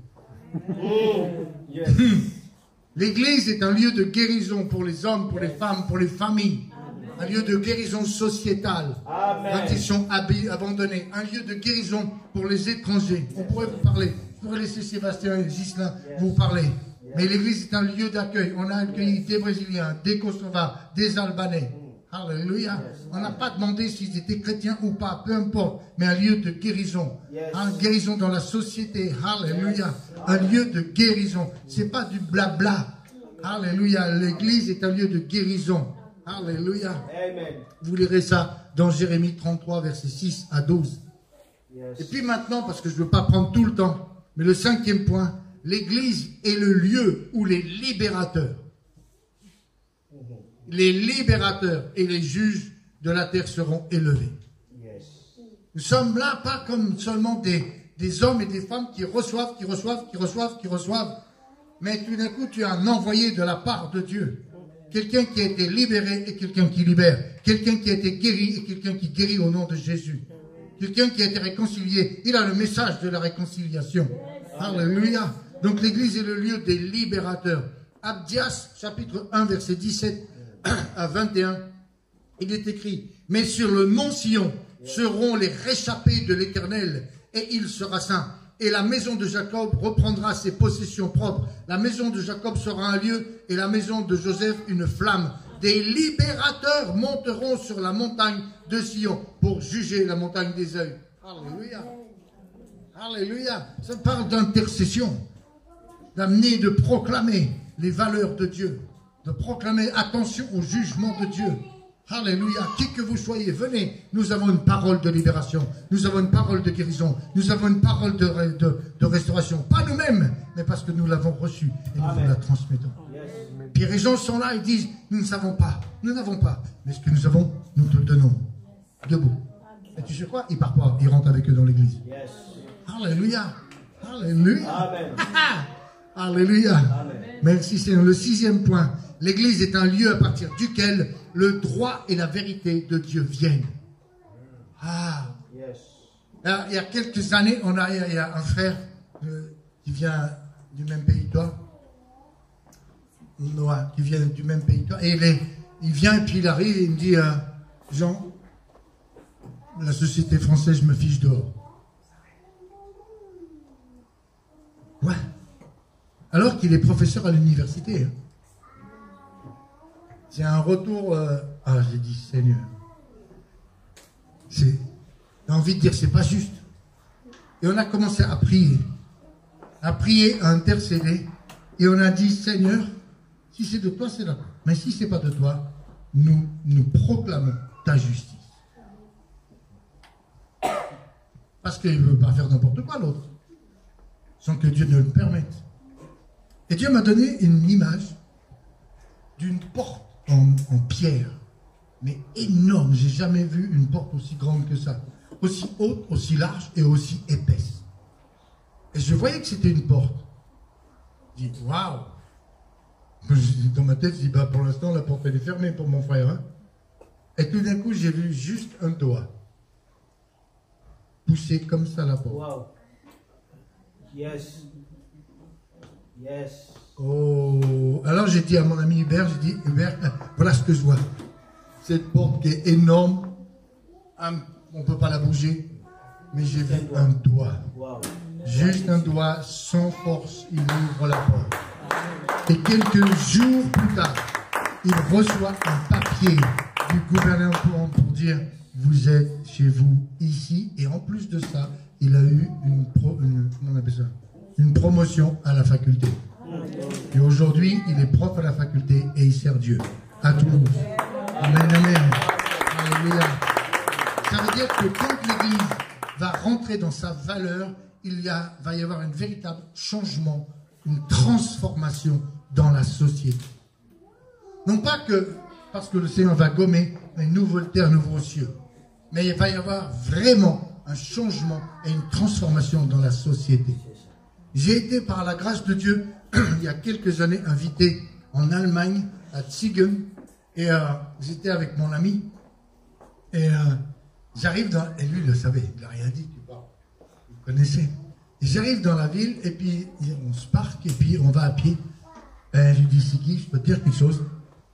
L'église est un lieu de guérison pour les hommes, pour les femmes, pour les familles. Un lieu de guérison sociétale. Quand ils sont abandonnés. Un lieu de guérison pour les étrangers. On pourrait vous parler. Je pourrais laisser Sébastien et Ghislain vous parler. Mais l'église est un lieu d'accueil. On a accueilli des Brésiliens, des Kosovars, des Albanais. Alléluia. On n'a pas demandé s'ils étaient chrétiens ou pas, peu importe. Mais un lieu de guérison. Une guérison dans la société. Alléluia. Un lieu de guérison. C'est pas du blabla. Alléluia. L'église est un lieu de guérison. Alléluia. Amen. Vous lirez ça dans Jérémie 33, versets 6 à 12. Yes. Et puis maintenant, parce que je ne veux pas prendre tout le temps, mais le 5e point, l'église est le lieu où les libérateurs et les juges de la terre seront élevés. Yes. Nous sommes là pas comme seulement des hommes et des femmes qui reçoivent, mais tout d'un coup tu as un envoyé de la part de Dieu. Quelqu'un qui a été libéré et quelqu'un qui libère. Quelqu'un qui a été guéri et quelqu'un qui guérit au nom de Jésus. Quelqu'un qui a été réconcilié. Il a le message de la réconciliation. Alléluia. Donc l'église est le lieu des libérateurs. Abdias, chapitre 1, verset 17 à 21. Il est écrit, mais sur le mont Sion seront les réchappés de l'Éternel et il sera saint. Et la maison de Jacob reprendra ses possessions propres. La maison de Jacob sera un lieu et la maison de Joseph une flamme. Des libérateurs monteront sur la montagne de Sion pour juger la montagne des œils. Alléluia. Alléluia. Ça parle d'intercession, d'amener, de proclamer les valeurs de Dieu, de proclamer attention au jugement de Dieu. Alléluia. Qui que vous soyez, venez. Nous avons une parole de libération. Nous avons une parole de guérison. Nous avons une parole de restauration. Pas nous-mêmes, mais parce que nous l'avons reçue et nous vous la transmettons. Puis les gens sont là et disent, nous ne savons pas. Nous n'avons pas. Mais ce que nous avons, nous te le donnons. Debout. Et tu sais quoi? Il part pas. Il rentre avec eux dans l'église. Alléluia. Alléluia. Amen. Alléluia. Amen. Merci Seigneur. Le 6e point. L'église est un lieu à partir duquel le droit et la vérité de Dieu viennent. Ah. Alors, il y a quelques années, il y a un frère qui vient du même pays que toi. Noah, qui vient du même pays que toi. Et il vient et puis il arrive et il me dit, Jean, la société française, je me fiche dehors. Ouais. Alors qu'il est professeur à l'université. C'est un retour... j'ai dit, Seigneur. J'ai envie de dire, c'est pas juste. Et on a commencé à prier, à intercéder. Et on a dit, Seigneur, si c'est de toi, c'est là. Mais si c'est pas de toi, nous proclamons ta justice. Parce qu'il ne veut pas faire n'importe quoi l'autre, sans que Dieu ne le permette. Et Dieu m'a donné une image d'une porte en pierre, mais énorme. J'ai jamais vu une porte aussi grande que ça. Aussi haute, aussi large et aussi épaisse. Et je voyais que c'était une porte. Je dis, waouh! Dans ma tête, je dis, bah, pour l'instant, la porte elle est fermée pour mon frère. Hein? Et tout d'un coup, j'ai vu juste un doigt pousser comme ça la porte. Wow. Yes. Yes. Oh, alors j'ai dit à mon ami Hubert, j'ai dit, Hubert, voilà ce que je vois. Cette porte qui est énorme, on ne peut pas la bouger, mais j'ai vu un doigt. Wow. Juste un doigt, sans force, il ouvre la porte. Et quelques jours plus tard, il reçoit un papier du gouvernement pour dire, vous êtes chez vous ici, et en plus de ça, il a eu une promotion à la faculté. Et aujourd'hui, il est prof à la faculté et il sert Dieu à Toulouse. Amen, amen. Alléluia. Ça veut dire que quand l'Église va rentrer dans sa valeur, va y avoir un véritable changement, une transformation dans la société. Non pas que, parce que le Seigneur va gommer une nouvelle terre, un nouveau cieux, mais il va y avoir vraiment un changement et une transformation dans la société. J'ai été, par la grâce de Dieu, il y a quelques années, invité en Allemagne, à Ziegen, et j'étais avec mon ami, et j'arrive dans... Et lui, il le savait, il n'a rien dit, tu vois, vous connaissez. Et j'arrive dans la ville, et puis on se parque, et puis on va à pied. Et je lui dis, Siki, je peux te dire quelque chose?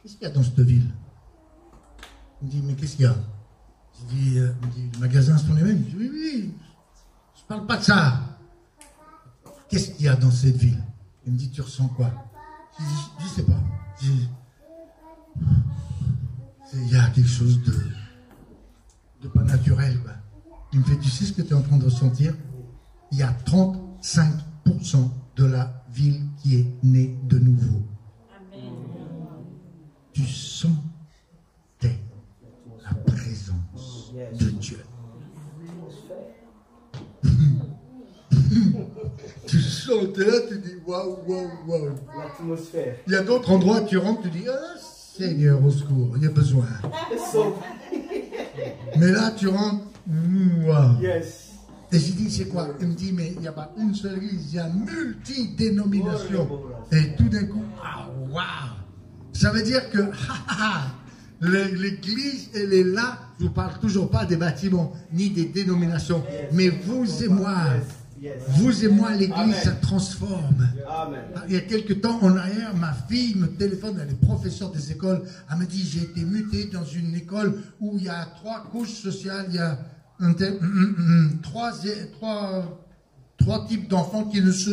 Qu'est-ce qu'il y a dans cette ville? Il me dit, mais qu'est-ce qu'il y a? Je dis, il me dit, les magasins sont les mêmes. Je dis, oui, je parle pas de ça. Qu'est-ce qu'il y a dans cette ville? Il me dit, tu ressens quoi? Je sais pas. Il y a quelque chose de pas naturel, quoi. Il me fait, tu sais ce que tu es en train de ressentir? Il y a 35% de la ville qui est née de nouveau. Amen. Tu sentais la présence de Dieu. Tu sentais là, tu dis waouh, waouh, waouh. L'atmosphère. Il y a d'autres endroits, tu rentres, tu dis ah, Seigneur, au secours, il y a besoin. Mais là, tu rentres, waouh. Yes. Et j'ai dit, c'est quoi? Il me dit, mais il n'y a pas une seule église, il y a multi-dénominations. Et tout d'un coup, ah, waouh! Ça veut dire que l'église, elle est là. Je ne vous parle toujours pas des bâtiments, ni des dénominations. Mais vous et moi, l'église, ça transforme. Amen. Il y a quelques temps en arrière, ma fille me téléphone, elle est professeure des écoles. Elle me dit, j'ai été mutée dans une école où il y a 3 couches sociales, il y a trois types d'enfants qui ne se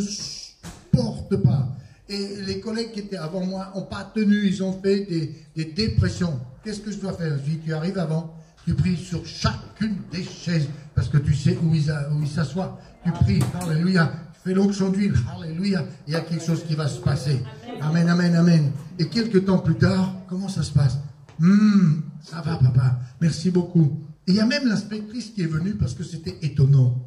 portent pas. Et les collègues qui étaient avant moi n'ont pas tenu, ils ont fait des dépressions. Qu'est-ce que je dois faire? Je dis, tu arrives avant, Tu pries sur chacune des chaises parce que tu sais où il s'assoit. Tu pries, alléluia. Tu fais l'onction d'huile, alléluia. Il y a quelque chose qui va se passer. Amen, amen, amen. Et quelques temps plus tard, comment ça se passe? Ça va, papa. Merci beaucoup. Et il y a même l'inspectrice qui est venue parce que c'était étonnant.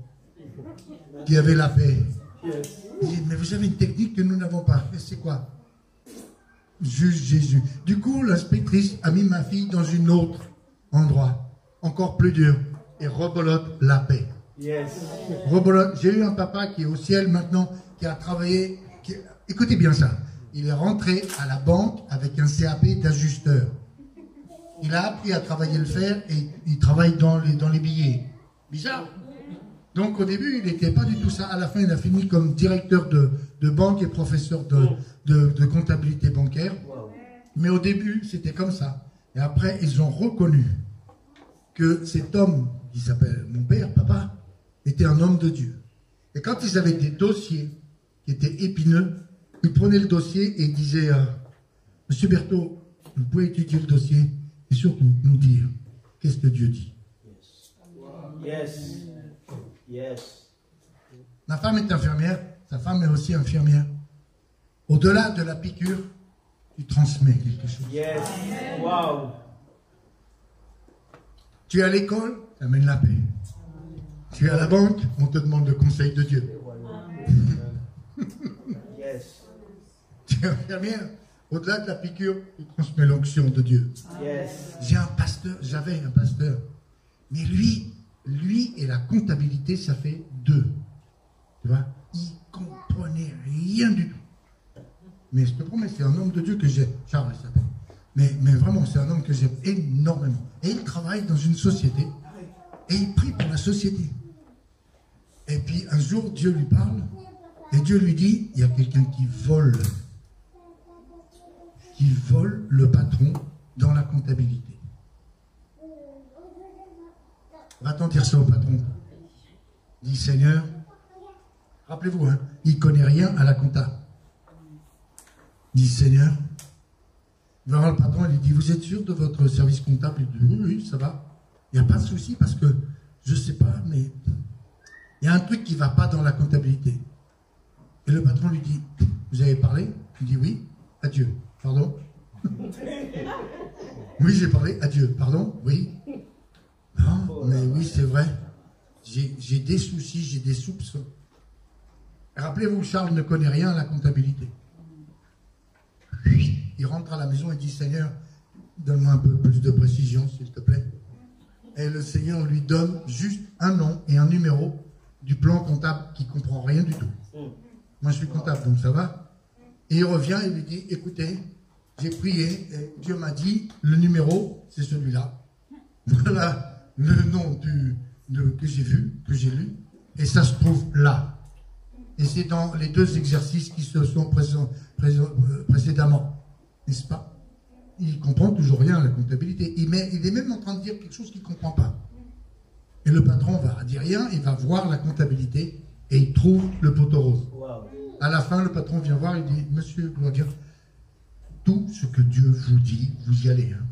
Qui avait la paix. Il dit, mais vous avez une technique que nous n'avons pas. Mais c'est quoi? Juste Jésus. Du coup, l'inspectrice a mis ma fille dans un autre endroit, encore plus dur, et rebolote la paix. Rebolote. J'ai eu un papa qui est au ciel maintenant, qui a travaillé. Écoutez bien ça. Il est rentré à la banque avec un CAP d'ajusteur. Il a appris à travailler le fer et il travaille dans les billets. Bizarre. Donc au début, il n'était pas du tout ça. À la fin, il a fini comme directeur de banque et professeur de comptabilité bancaire. Mais au début, c'était comme ça. Et après, ils ont reconnu que cet homme, qui s'appelle mon père, papa, était un homme de Dieu. Et quand ils avaient des dossiers qui étaient épineux, ils prenaient le dossier et ils disaient Monsieur Berthaud, vous pouvez étudier le dossier et surtout nous dire qu'est-ce que Dieu dit. Yes. Yes. Ma femme est infirmière, sa femme est aussi infirmière. Au-delà de la piqûre, tu transmets quelque chose. Yes. Wow. Tu es à l'école, tu amènes la paix. Tu es à la banque, on te demande le conseil de Dieu. Yes. Tu es infirmière, au-delà de la piqûre, tu transmets l'onction de Dieu. Yes. J'avais un pasteur, mais lui et la comptabilité, ça fait deux. Tu vois, il comprenait rien du tout. Mais je te promets, c'est un homme de Dieu que j'aime. Charles, il s'appelle. Mais vraiment, c'est un homme que j'aime énormément. Et il travaille dans une société. Et il prie pour la société. Et puis un jour, Dieu lui parle. Et Dieu lui dit, il y a quelqu'un qui vole le patron dans la comptabilité. Va-t'en dire ça au patron. Dis, Seigneur, rappelez-vous, hein, il ne connaît rien à la compta. Dis, Seigneur, il va voir le patron, il lui dit, vous êtes sûr de votre service comptable? Il dit, oui, ça va. Il n'y a pas de souci parce que, je ne sais pas, mais il y a un truc qui ne va pas dans la comptabilité. Et le patron lui dit, vous avez parlé? Il dit, oui, à Dieu. Pardon? Oui, j'ai parlé à Dieu. Pardon? Oui. Non, mais oui, c'est vrai. J'ai des soucis, j'ai des soupçons. Rappelez-vous, Charles ne connaît rien à la comptabilité. Il rentre à la maison et dit, Seigneur, donne-moi un peu plus de précision, s'il te plaît. Et le Seigneur lui donne juste un nom et un numéro du plan comptable qui ne comprend rien du tout. Moi, je suis comptable, donc ça va. Et il revient et lui dit, écoutez, j'ai prié, et Dieu m'a dit, le numéro, c'est celui-là. Voilà le nom que j'ai vu, que j'ai lu, et ça se trouve là. Et c'est dans les deux exercices qui se sont précédemment, n'est-ce pas? Il ne comprend toujours rien à la comptabilité. Il est même en train de dire quelque chose qu'il ne comprend pas. Et le patron va dire rien, il va voir la comptabilité, et il trouve le poteau rose. Wow. À la fin, le patron vient voir, il dit, Monsieur Gloria, tout ce que Dieu vous dit, vous y allez. Hein.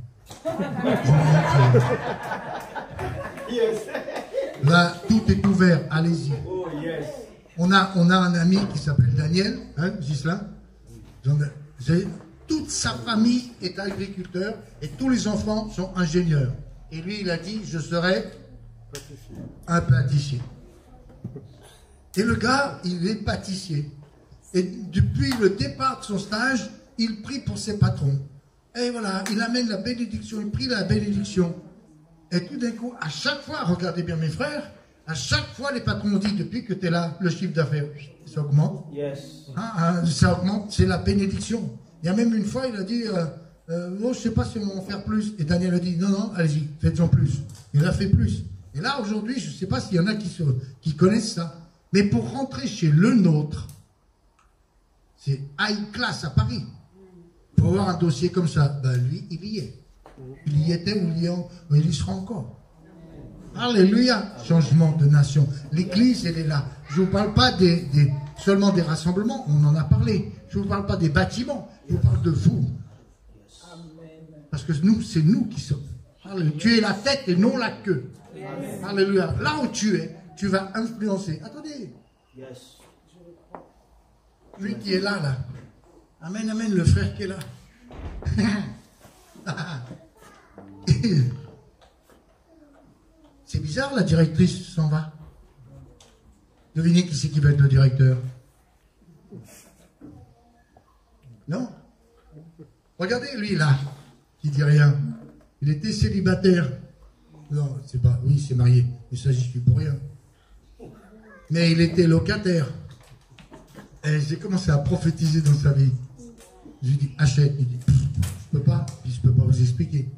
Là, tout est ouvert, allez-y. Oh, yes. On a un ami qui s'appelle Daniel, hein, Ghislain. Toute sa famille est agriculteur et tous les enfants sont ingénieurs. Et lui, il a dit, je serai un pâtissier. Et le gars, il est pâtissier. Et depuis le départ de son stage, il prie pour ses patrons. Et voilà, il amène la bénédiction, il prie la bénédiction. Et tout d'un coup, à chaque fois, regardez bien mes frères, à chaque fois, les patrons ont dit, depuis que tu es là, le chiffre d'affaires, ça augmente. Yes. Ça augmente, c'est la bénédiction. Il y a même une fois, il a dit, je ne sais pas si on va en faire plus. Et Daniel a dit, non, allez-y, faites-en plus. Il a fait plus. Et là, aujourd'hui, je ne sais pas s'il y en a qui connaissent ça. Mais pour rentrer chez le nôtre, c'est high class à Paris. Pour avoir un dossier comme ça, ben lui, il y est. Il y était ou il y sera encore. Alléluia. Changement de nation. L'Église, elle est là. Je ne vous parle pas seulement des rassemblements, on en a parlé. Je ne vous parle pas des bâtiments, je vous parle de vous. Parce que nous, c'est nous qui sommes. Alléluia. Tu es la tête et non la queue. Alléluia. Là où tu es, tu vas influencer. Attendez. Lui qui est là, là. Amen, amen, le frère qui est là. C'est bizarre, la directrice s'en va. Devinez qui c'est qui va être le directeur? Non? Regardez, lui, là, qui dit rien. Il était célibataire. Non, c'est pas... Oui, c'est marié. Mais ça, j'y suis pour rien. Mais il était locataire. Et j'ai commencé à prophétiser dans sa vie. Je lui dis, achète. Il dit, je peux pas. Puis je peux pas vous expliquer.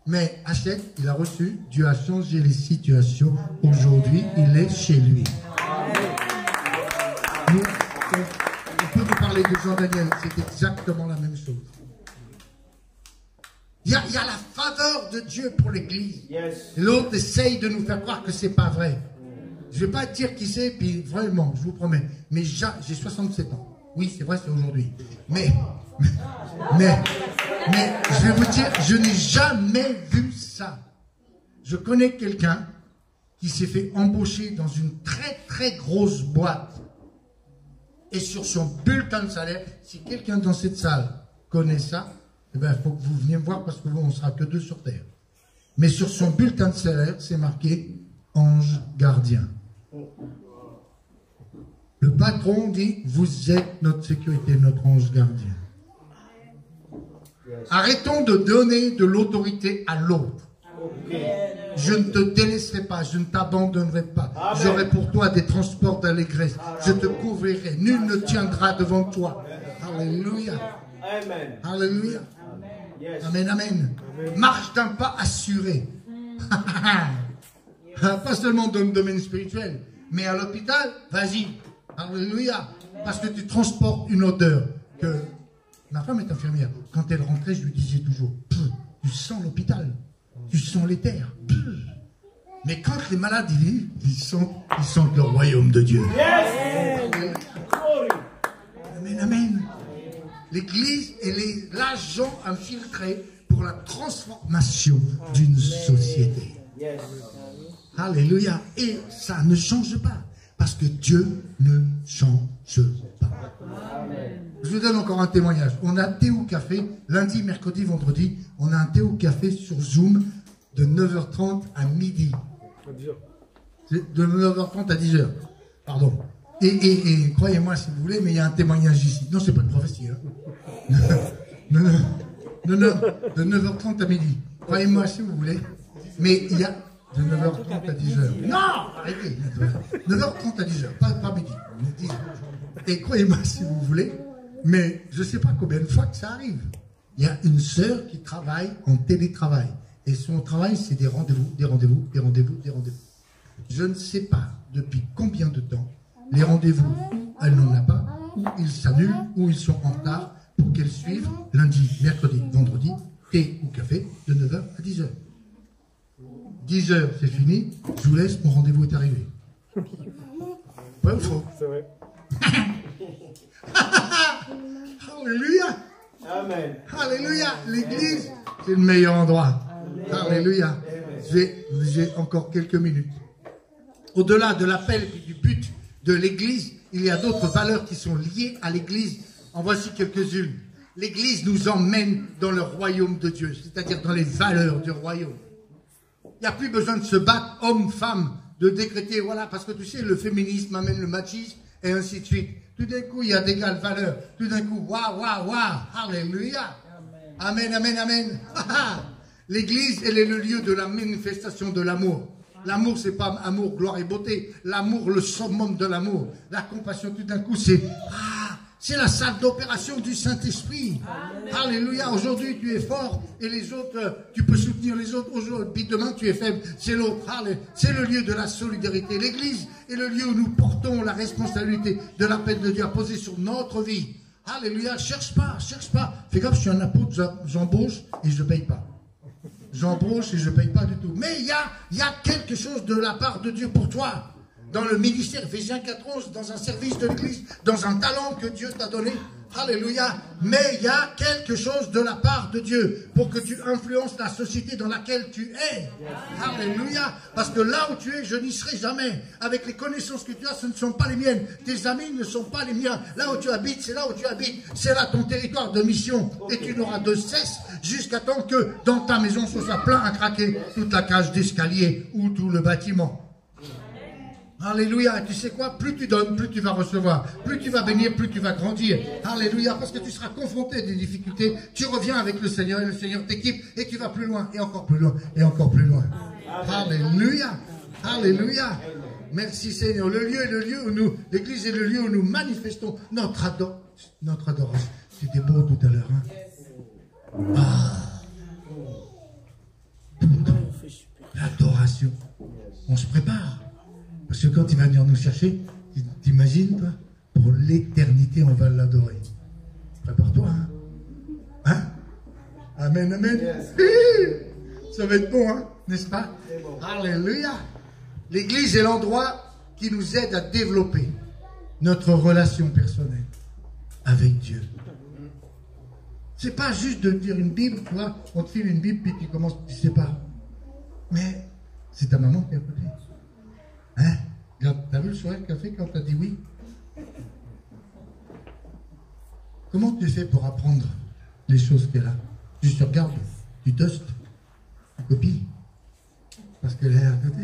Mais achète, il a reçu. Dieu a changé les situations. Aujourd'hui, il est chez lui. Nous, on peut vous parler de Jean Daniel. C'est exactement la même chose. Il y a la faveur de Dieu pour l'Église. L'autre essaye de nous faire croire que c'est pas vrai. Je ne vais pas dire qui c'est, puis vraiment, je vous promets. Mais j'ai 67 ans. Oui, c'est vrai, c'est aujourd'hui. Mais, je vais vous dire, je n'ai jamais vu ça. Je connais quelqu'un qui s'est fait embaucher dans une très très grosse boîte. Et sur son bulletin de salaire, si quelqu'un dans cette salle connaît ça, eh bien, il faut que vous veniez me voir parce que vous, on ne sera que 2 sur terre. Mais sur son bulletin de salaire, c'est marqué ange gardien. Le patron dit, vous êtes notre sécurité, notre ange gardien. Arrêtons de donner de l'autorité à l'autre. Je ne te délaisserai pas, je ne t'abandonnerai pas. J'aurai pour toi des transports d'allégresse. Je te couvrirai, nul ne tiendra devant toi. Alléluia. Alléluia. Amen, amen. Marche d'un pas assuré. Pas seulement dans le domaine spirituel, mais à l'hôpital, vas-y. Alléluia. Parce que tu transportes une odeur. Que ma femme est infirmière. Quand elle rentrait, je lui disais toujours, tu sens l'hôpital, tu sens les terres. Mais quand les malades, ils sentent le royaume de Dieu. Amen, amen. L'Église, elle est l'agent infiltré pour la transformation d'une société. Alléluia. Et ça ne change pas. Parce que Dieu ne change pas. Je vous donne encore un témoignage. On a thé ou café, lundi, mercredi, vendredi. On a un thé ou café sur Zoom de 9h30 à midi. De 9h30 à 10h. Pardon. Et croyez-moi si vous voulez, mais il y a un témoignage ici. Non, c'est pas une prophétie. Hein. Non, de 9h30 à midi. Croyez-moi si vous voulez. Mais il y a de 9h30 à 10h. Non, arrêtez. 9h30 à 10h, pas midi. Et croyez-moi si vous voulez, mais je ne sais pas combien de fois que ça arrive. Il y a une sœur qui travaille en télétravail. Et son travail, c'est des rendez-vous, des rendez-vous, des rendez-vous, des rendez-vous. Je ne sais pas depuis combien de temps les rendez-vous, elle n'en a pas, ou ils s'annulent, ou ils sont en retard pour qu'elle suive lundi, mercredi, vendredi, thé ou café de 9h à 10h. 10h, c'est fini, je vous laisse, mon rendez-vous est arrivé. Pas ou faux? C'est vrai. Alléluia. Amen. Alléluia. L'église, c'est le meilleur endroit. Alléluia. J'ai encore quelques minutes. Au-delà de l'appel et du but de l'église, il y a d'autres valeurs qui sont liées à l'église. En voici quelques-unes. L'église nous emmène dans le royaume de Dieu, c'est-à-dire dans les valeurs du royaume. Il n'y a plus besoin de se battre, homme, femme, de décréter, voilà, parce que tu sais, le féminisme amène le machisme, et ainsi de suite. Tout d'un coup, il y a d'égales valeurs. Tout d'un coup, waouh, waouh, waouh, alléluia. Amen, amen, amen. L'église, elle est le lieu de la manifestation de l'amour. L'amour, c'est pas amour, gloire et beauté. L'amour, le summum de l'amour. La compassion, tout d'un coup, c'est la salle d'opération du Saint-Esprit. Alléluia. Aujourd'hui, tu es fort et les autres, tu peux soutenir les autres. Aujourd'hui, demain, tu es faible. C'est l'autre. C'est le lieu de la solidarité. L'église est le lieu où nous portons la responsabilité de l'appel de Dieu à poser sur notre vie. Alléluia. Cherche pas, cherche pas. Fais gaffe, je suis un apôtre, j'embauche et je ne paye pas. J'embauche et je ne paye pas du tout. Mais il y a quelque chose de la part de Dieu pour toi. dans le ministère, Ephésiens 4:11, dans un service de l'église, dans un talent que Dieu t'a donné. Alléluia. Mais il y a quelque chose de la part de Dieu pour que tu influences la société dans laquelle tu es. Alléluia. Parce que là où tu es, je n'y serai jamais. Avec les connaissances que tu as, ce ne sont pas les miennes. Tes amis ne sont pas les miens. Là où tu habites, c'est là où tu habites. C'est là ton territoire de mission. Et tu n'auras de cesse jusqu'à temps que dans ta maison, ce soit plein à craquer toute la cage d'escalier ou tout le bâtiment. Alléluia. Et tu sais quoi? Plus tu donnes, plus tu vas recevoir. Plus tu vas bénir, plus tu vas grandir. Alléluia. Parce que tu seras confronté à des difficultés. Tu reviens avec le Seigneur et le Seigneur t'équipe et tu vas plus loin et encore plus loin et encore plus loin. Alléluia. Alléluia. Merci Seigneur. Le lieu est le lieu où nous, l'église est le lieu où nous manifestons notre adoration. C'était beau tout à l'heure. Hein? Ah. L'adoration. On se prépare. Parce que quand il va venir nous chercher, t'imagines, toi, pour l'éternité, on va l'adorer. Prépare-toi, hein? Hein? Amen, amen. Ça va être bon, hein? N'est-ce pas? Alléluia. L'église est l'endroit qui nous aide à développer notre relation personnelle avec Dieu. C'est pas juste de dire une Bible, tu vois, on te file une Bible, puis tu commences, tu sais pas. Mais c'est ta maman qui est à côté. Hein? T'as vu le sourire qu'elle a fait quand t'as dit oui? Comment tu fais pour apprendre les choses qu'elle a? Tu te regardes, tu dustes, tu copies. Parce qu'elle est à côté.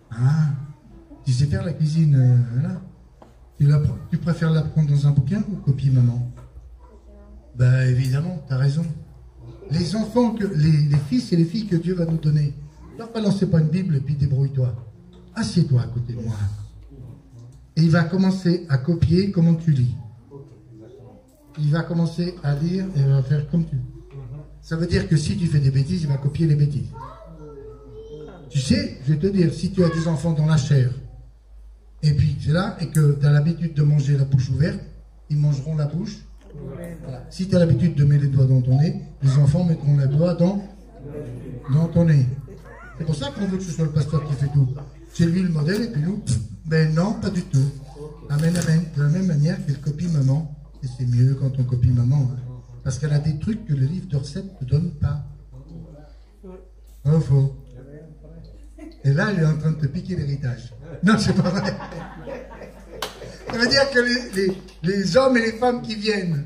Ah, tu sais faire la cuisine, là. Tu préfères l'apprendre dans un bouquin ou copier maman? Ben évidemment, t'as raison. Les enfants, les fils et les filles que Dieu va nous donner, ne leur balancez pas une Bible et puis débrouille-toi. Assieds-toi à côté de moi. Et il va commencer à copier comment tu lis. Il va commencer à lire et il va faire comme tu. Ça veut dire que si tu fais des bêtises, il va copier les bêtises. Tu sais, je vais te dire, si tu as des enfants dans la chair, et puis c'est là, et que tu as l'habitude de manger la bouche ouverte, ils mangeront la bouche. Voilà. Si tu as l'habitude de mettre les doigts dans ton nez, les enfants mettront les doigts dans ton nez. C'est pour ça qu'on veut que ce soit le pasteur qui fait tout. C'est lui le modèle et puis nous, ben non, pas du tout. Amen, amen. De la même manière qu'elle copie maman, et c'est mieux quand on copie maman, hein, parce qu'elle a des trucs que le livre de recettes ne donne pas. Oh, faux. Et là, elle est en train de te piquer l'héritage. Non, c'est pas vrai. Ça veut dire que les hommes et les femmes qui viennent,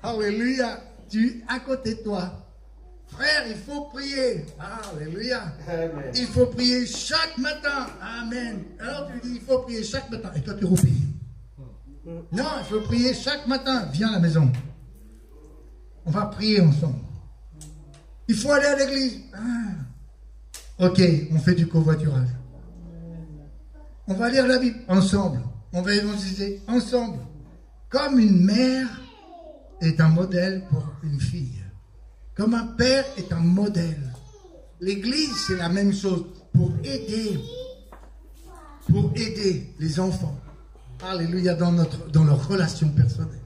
alléluia, tu à côté de toi. Frère, il faut prier. Alléluia. Il faut prier chaque matin. Amen. Alors tu dis, il faut prier chaque matin. Et toi, tu roupilles. Non, il faut prier chaque matin. Viens à la maison. On va prier ensemble. Il faut aller à l'église. Ok, on fait du covoiturage. On va lire la Bible ensemble. On va évangéliser ensemble. Comme une mère est un modèle pour une fille. Comme un père est un modèle. L'église, c'est la même chose. Pour aider les enfants. Alléluia, dans leur relation personnelle.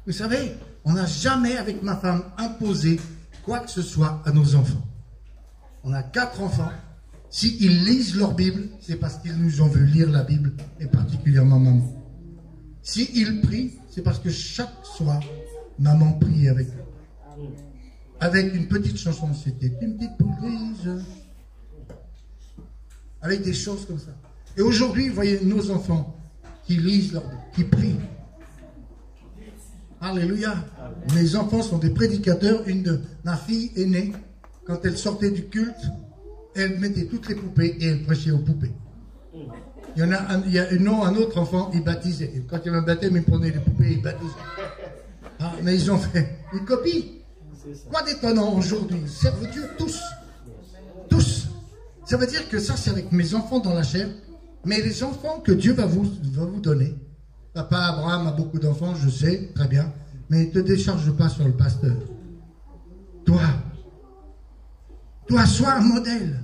Vous savez, on n'a jamais, avec ma femme, imposé quoi que ce soit à nos enfants. On a 4 enfants. S'ils lisent leur Bible, c'est parce qu'ils nous ont vu lire la Bible, et particulièrement maman. S'ils prient, c'est parce que chaque soir, maman prie avec eux. Avec une petite chanson, c'était une petite poule grise. Avec des choses comme ça. Et aujourd'hui, vous voyez nos enfants qui lisent leur Bible, qui prient. Alléluia. Mes enfants sont des prédicateurs. Ma fille est née. Quand elle sortait du culte, elle mettait toutes les poupées et elle prêchait aux poupées. Il y a un autre enfant, il baptisait. Et quand il y avait un baptême, il prenait les poupées et il baptisait. Ah, mais ils ont fait une copie. Quoi d'étonnant aujourd'hui? Servent Dieu tous. Tous. Ça veut dire que ça, c'est avec mes enfants dans la chair. Mais les enfants que Dieu va vous donner. Papa Abraham a beaucoup d'enfants, je sais, très bien. Mais ne te décharge pas sur le pasteur. Toi, sois un modèle.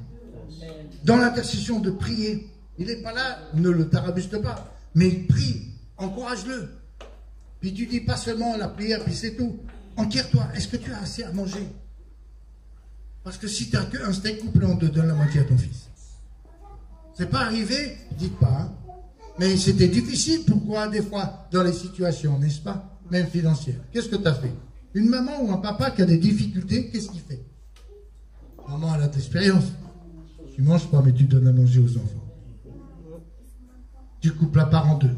Dans l'intercession de prier. Il n'est pas là, ne le tarabuste pas. Mais prie, encourage-le. Puis tu dis pas seulement la prière, puis c'est tout. Enquire-toi, est-ce que tu as assez à manger? Parce que si tu n'as qu'un steak couplé, on te donne la moitié à ton fils. C'est pas arrivé, dites pas, hein. Mais c'était difficile, pourquoi, des fois, dans les situations, n'est-ce pas? Même financières. Qu'est-ce que tu as fait? Une maman ou un papa qui a des difficultés, qu'est-ce qu'il fait? Maman, elle a de l'expérience. Tu manges pas, mais tu donnes à manger aux enfants. Tu coupes la part en deux.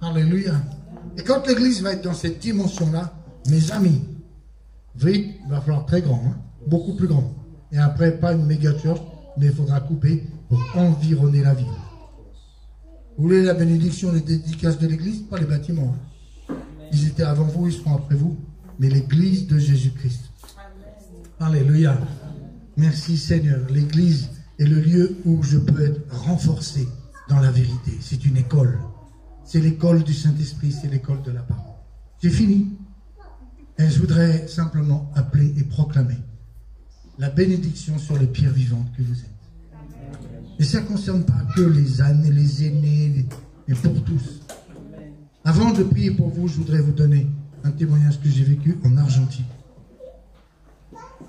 Alléluia. Et quand l'église va être dans cette dimension-là, mes amis, il va falloir très grand, hein? Beaucoup plus grand. Et après, pas une méga church, mais il faudra couper pour environner la ville. Vous voulez la bénédiction, les dédicaces de l'église? Pas les bâtiments. Hein? Ils étaient avant vous, ils seront après vous. Mais l'église de Jésus-Christ. Alléluia. Merci Seigneur. L'église est le lieu où je peux être renforcé dans la vérité. C'est une école. C'est l'école du Saint-Esprit, c'est l'école de la parole. J'ai fini. Et je voudrais simplement appeler et proclamer la bénédiction sur les pierres vivantes que vous êtes. Et ça ne concerne pas que les ânes, les aînés, mais pour tous. Avant de prier pour vous, je voudrais vous donner un témoignage que j'ai vécu en Argentine.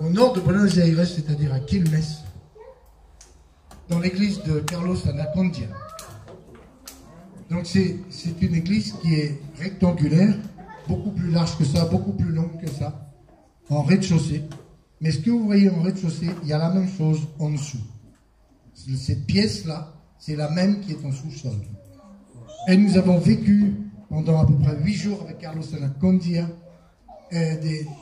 Au nord de Buenos Aires, c'est-à-dire à Quilmes, dans l'église de Carlos Anacondia. Donc c'est une église qui est rectangulaire, beaucoup plus large que ça, beaucoup plus longue que ça, en rez-de-chaussée. Mais ce que vous voyez en rez-de-chaussée, il y a la même chose en dessous. Cette pièce-là, c'est la même qui est en sous-sol. Et nous avons vécu pendant à peu près 8 jours avec Carlos Anacondia,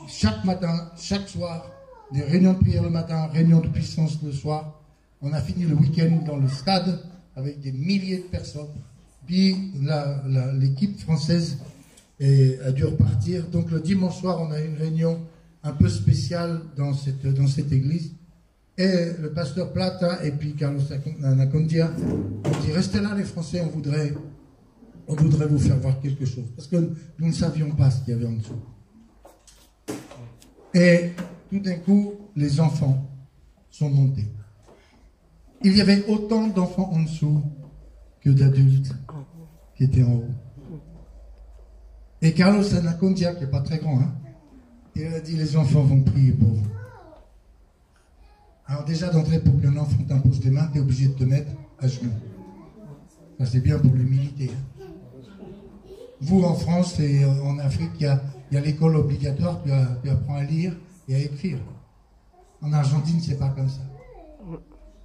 chaque matin, chaque soir, des réunions de prière le matin, réunions de puissance le soir. On a fini le week-end dans le stade avec des milliers de personnes. Puis l'équipe française a dû repartir. Donc le dimanche soir, on a eu une réunion un peu spéciale dans cette église. Et le pasteur Plata et puis Carlos Anacondia ont dit, restez là les Français, on voudrait vous faire voir quelque chose. Parce que nous ne savions pas ce qu'il y avait en dessous. Et tout d'un coup, les enfants sont montés. Il y avait autant d'enfants en dessous que d'adultes qui étaient en haut. Et Carlos Anacondia, qui n'est pas très grand, hein, il a dit, les enfants vont prier pour vous. Alors déjà d'entrer, pour qu'un enfant t'impose des mains, tu es obligé de te mettre à genoux. Ça c'est bien pour l'humilité. Hein. Vous en France et en Afrique, il y a l'école obligatoire, tu apprends à lire et à écrire. En Argentine, c'est pas comme ça.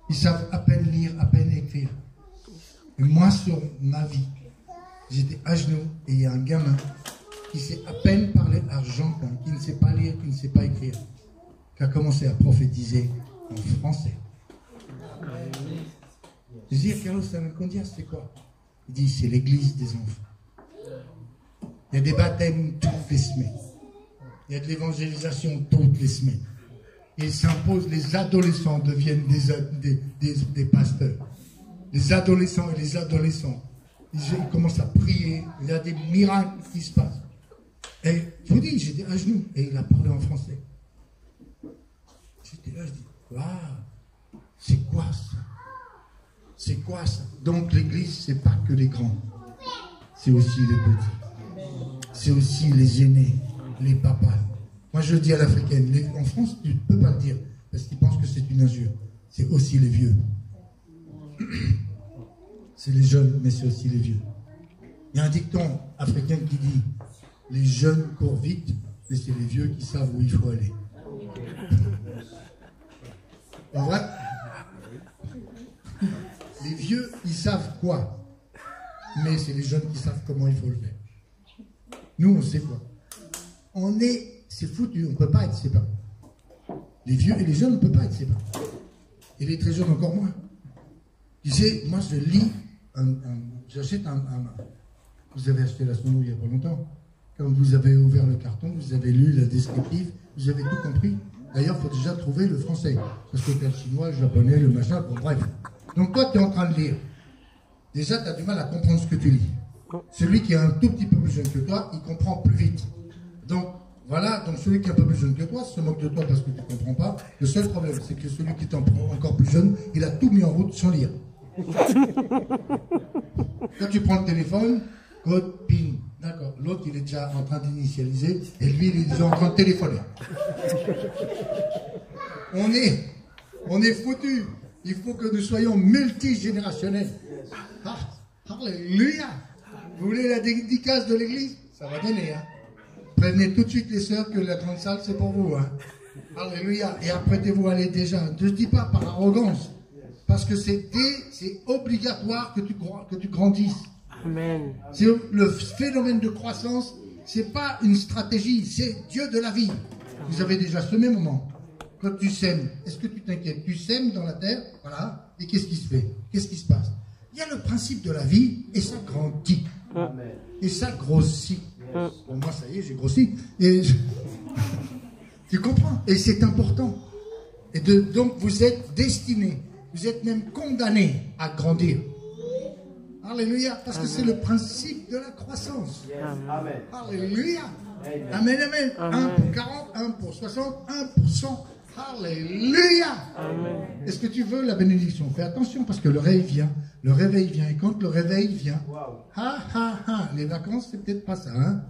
Ils savent à peine lire, à peine écrire. Et moi, sur ma vie, j'étais à genoux et il y a un gamin qui sait à peine parler argentin, qui ne sait pas lire, qui ne sait pas écrire, qui a commencé à prophétiser en français. Je dis à Carlos Anacondia, c'est quoi? Il dit, c'est l'église des enfants. Il y a des baptêmes toutes les semaines. Il y a de l'évangélisation toutes les semaines. Et il s'impose, les adolescents deviennent des pasteurs. Les adolescents et les adolescents, ils commencent à prier. Il y a des miracles qui se passent. Et je vous dis, j'étais à genoux et il a parlé en français. J'étais là, je dis, waouh, c'est quoi ça? C'est quoi ça? Donc l'église, c'est pas que les grands, c'est aussi les petits. C'est aussi les aînés, les papas. Moi je dis à l'africaine, en France, tu ne peux pas le dire, parce qu'ils pensent que c'est une injure. C'est aussi les vieux. C'est les jeunes, mais c'est aussi les vieux. Il y a un dicton africain qui dit, les jeunes courent vite, mais c'est les vieux qui savent où il faut aller. En vrai, les vieux, ils savent quoi, mais c'est les jeunes qui savent comment il faut le faire. Nous, on sait quoi. C'est foutu, on ne peut pas être séparés. Les vieux et les jeunes, on ne peut pas être séparés. Et les très jeunes encore moins. Tu sais, moi je lis, j'achète vous avez acheté la Sono il n'y a pas longtemps. Quand vous avez ouvert le carton, vous avez lu la descriptive, vous avez tout compris. D'ailleurs, il faut déjà trouver le français. Parce que tu as le chinois, le japonais, le machin, bon bref. Donc toi, tu es en train de lire. Déjà, tu as du mal à comprendre ce que tu lis. Celui qui est un tout petit peu plus jeune que toi, il comprend plus vite. Donc, voilà, donc celui qui est un peu plus jeune que toi se moque de toi parce que tu ne comprends pas. Le seul problème, c'est que celui qui est encore plus jeune, il a tout mis en route sans lire. Quand tu prends le téléphone, code, PIN, d'accord. L'autre, il est déjà en train d'initialiser et lui, il est déjà en train de téléphoner. On est foutus. Il faut que nous soyons multigénérationnels. Ah, Alléluia. Vous voulez la dédicace de l'église? Ça va donner, hein. Prévenez tout de suite les sœurs que la grande salle, c'est pour vous, hein. Alléluia. Et apprêtez-vous à aller déjà. Ne dis pas par arrogance. Parce que c'est obligatoire que tu grandisses. Amen. C'est le phénomène de croissance, c'est pas une stratégie, c'est Dieu de la vie. Vous avez déjà semé, maman. Quand tu sèmes, est-ce que tu t'inquiètes? Tu sèmes dans la terre, voilà, et qu'est-ce qui se fait? Qu'est-ce qui se passe? Il y a le principe de la vie, et ça grandit. Et ça grossit. Bon, moi, ça y est, j'ai grossi. Et tu comprends? Et c'est important. Et donc, vous êtes destinés, vous êtes même condamnés à grandir. Alléluia, parce que c'est le principe de la croissance. Amen. Alléluia. Amen, amen. 1 pour 40, 1 pour 60, 1 pour 100. Alléluia. Est-ce que tu veux la bénédiction? Fais attention parce que le réveil vient. Le réveil vient. Et quand le réveil vient, les vacances, c'est peut-être pas ça. Hein?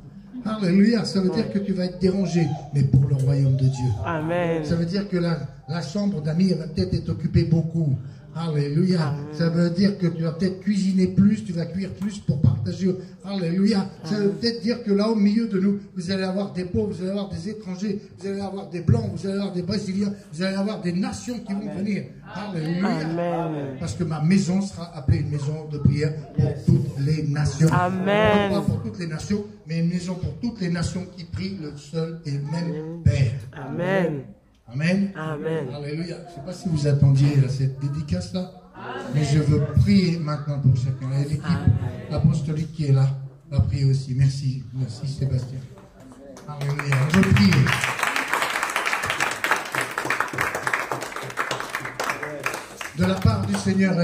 Alléluia. Ça veut dire que tu vas être dérangé, mais pour le royaume de Dieu. Amen. Ça veut dire que la chambre d'amis va peut-être être occupée beaucoup. Alléluia. Amen. Ça veut dire que tu vas peut-être cuisiner plus, tu vas cuire plus pour partager. Alléluia. Ça veut peut-être dire que là, au milieu de nous, vous allez avoir des pauvres, vous allez avoir des étrangers, vous allez avoir des blancs, vous allez avoir des brésiliens, vous allez avoir des nations qui vont venir. Alléluia. Amen. Parce que ma maison sera appelée une maison de prière pour toutes les nations. Amen. Non pas pour toutes les nations, mais une maison pour toutes les nations qui prient le seul et le même Père. Amen. Amen. Amen. Alléluia. Je ne sais pas si vous attendiez à cette dédicace-là, mais je veux prier maintenant pour chacun. Et l'équipe apostolique qui est là va prier aussi. Merci. Merci Sébastien. Alléluia. Je prie. De la part du Seigneur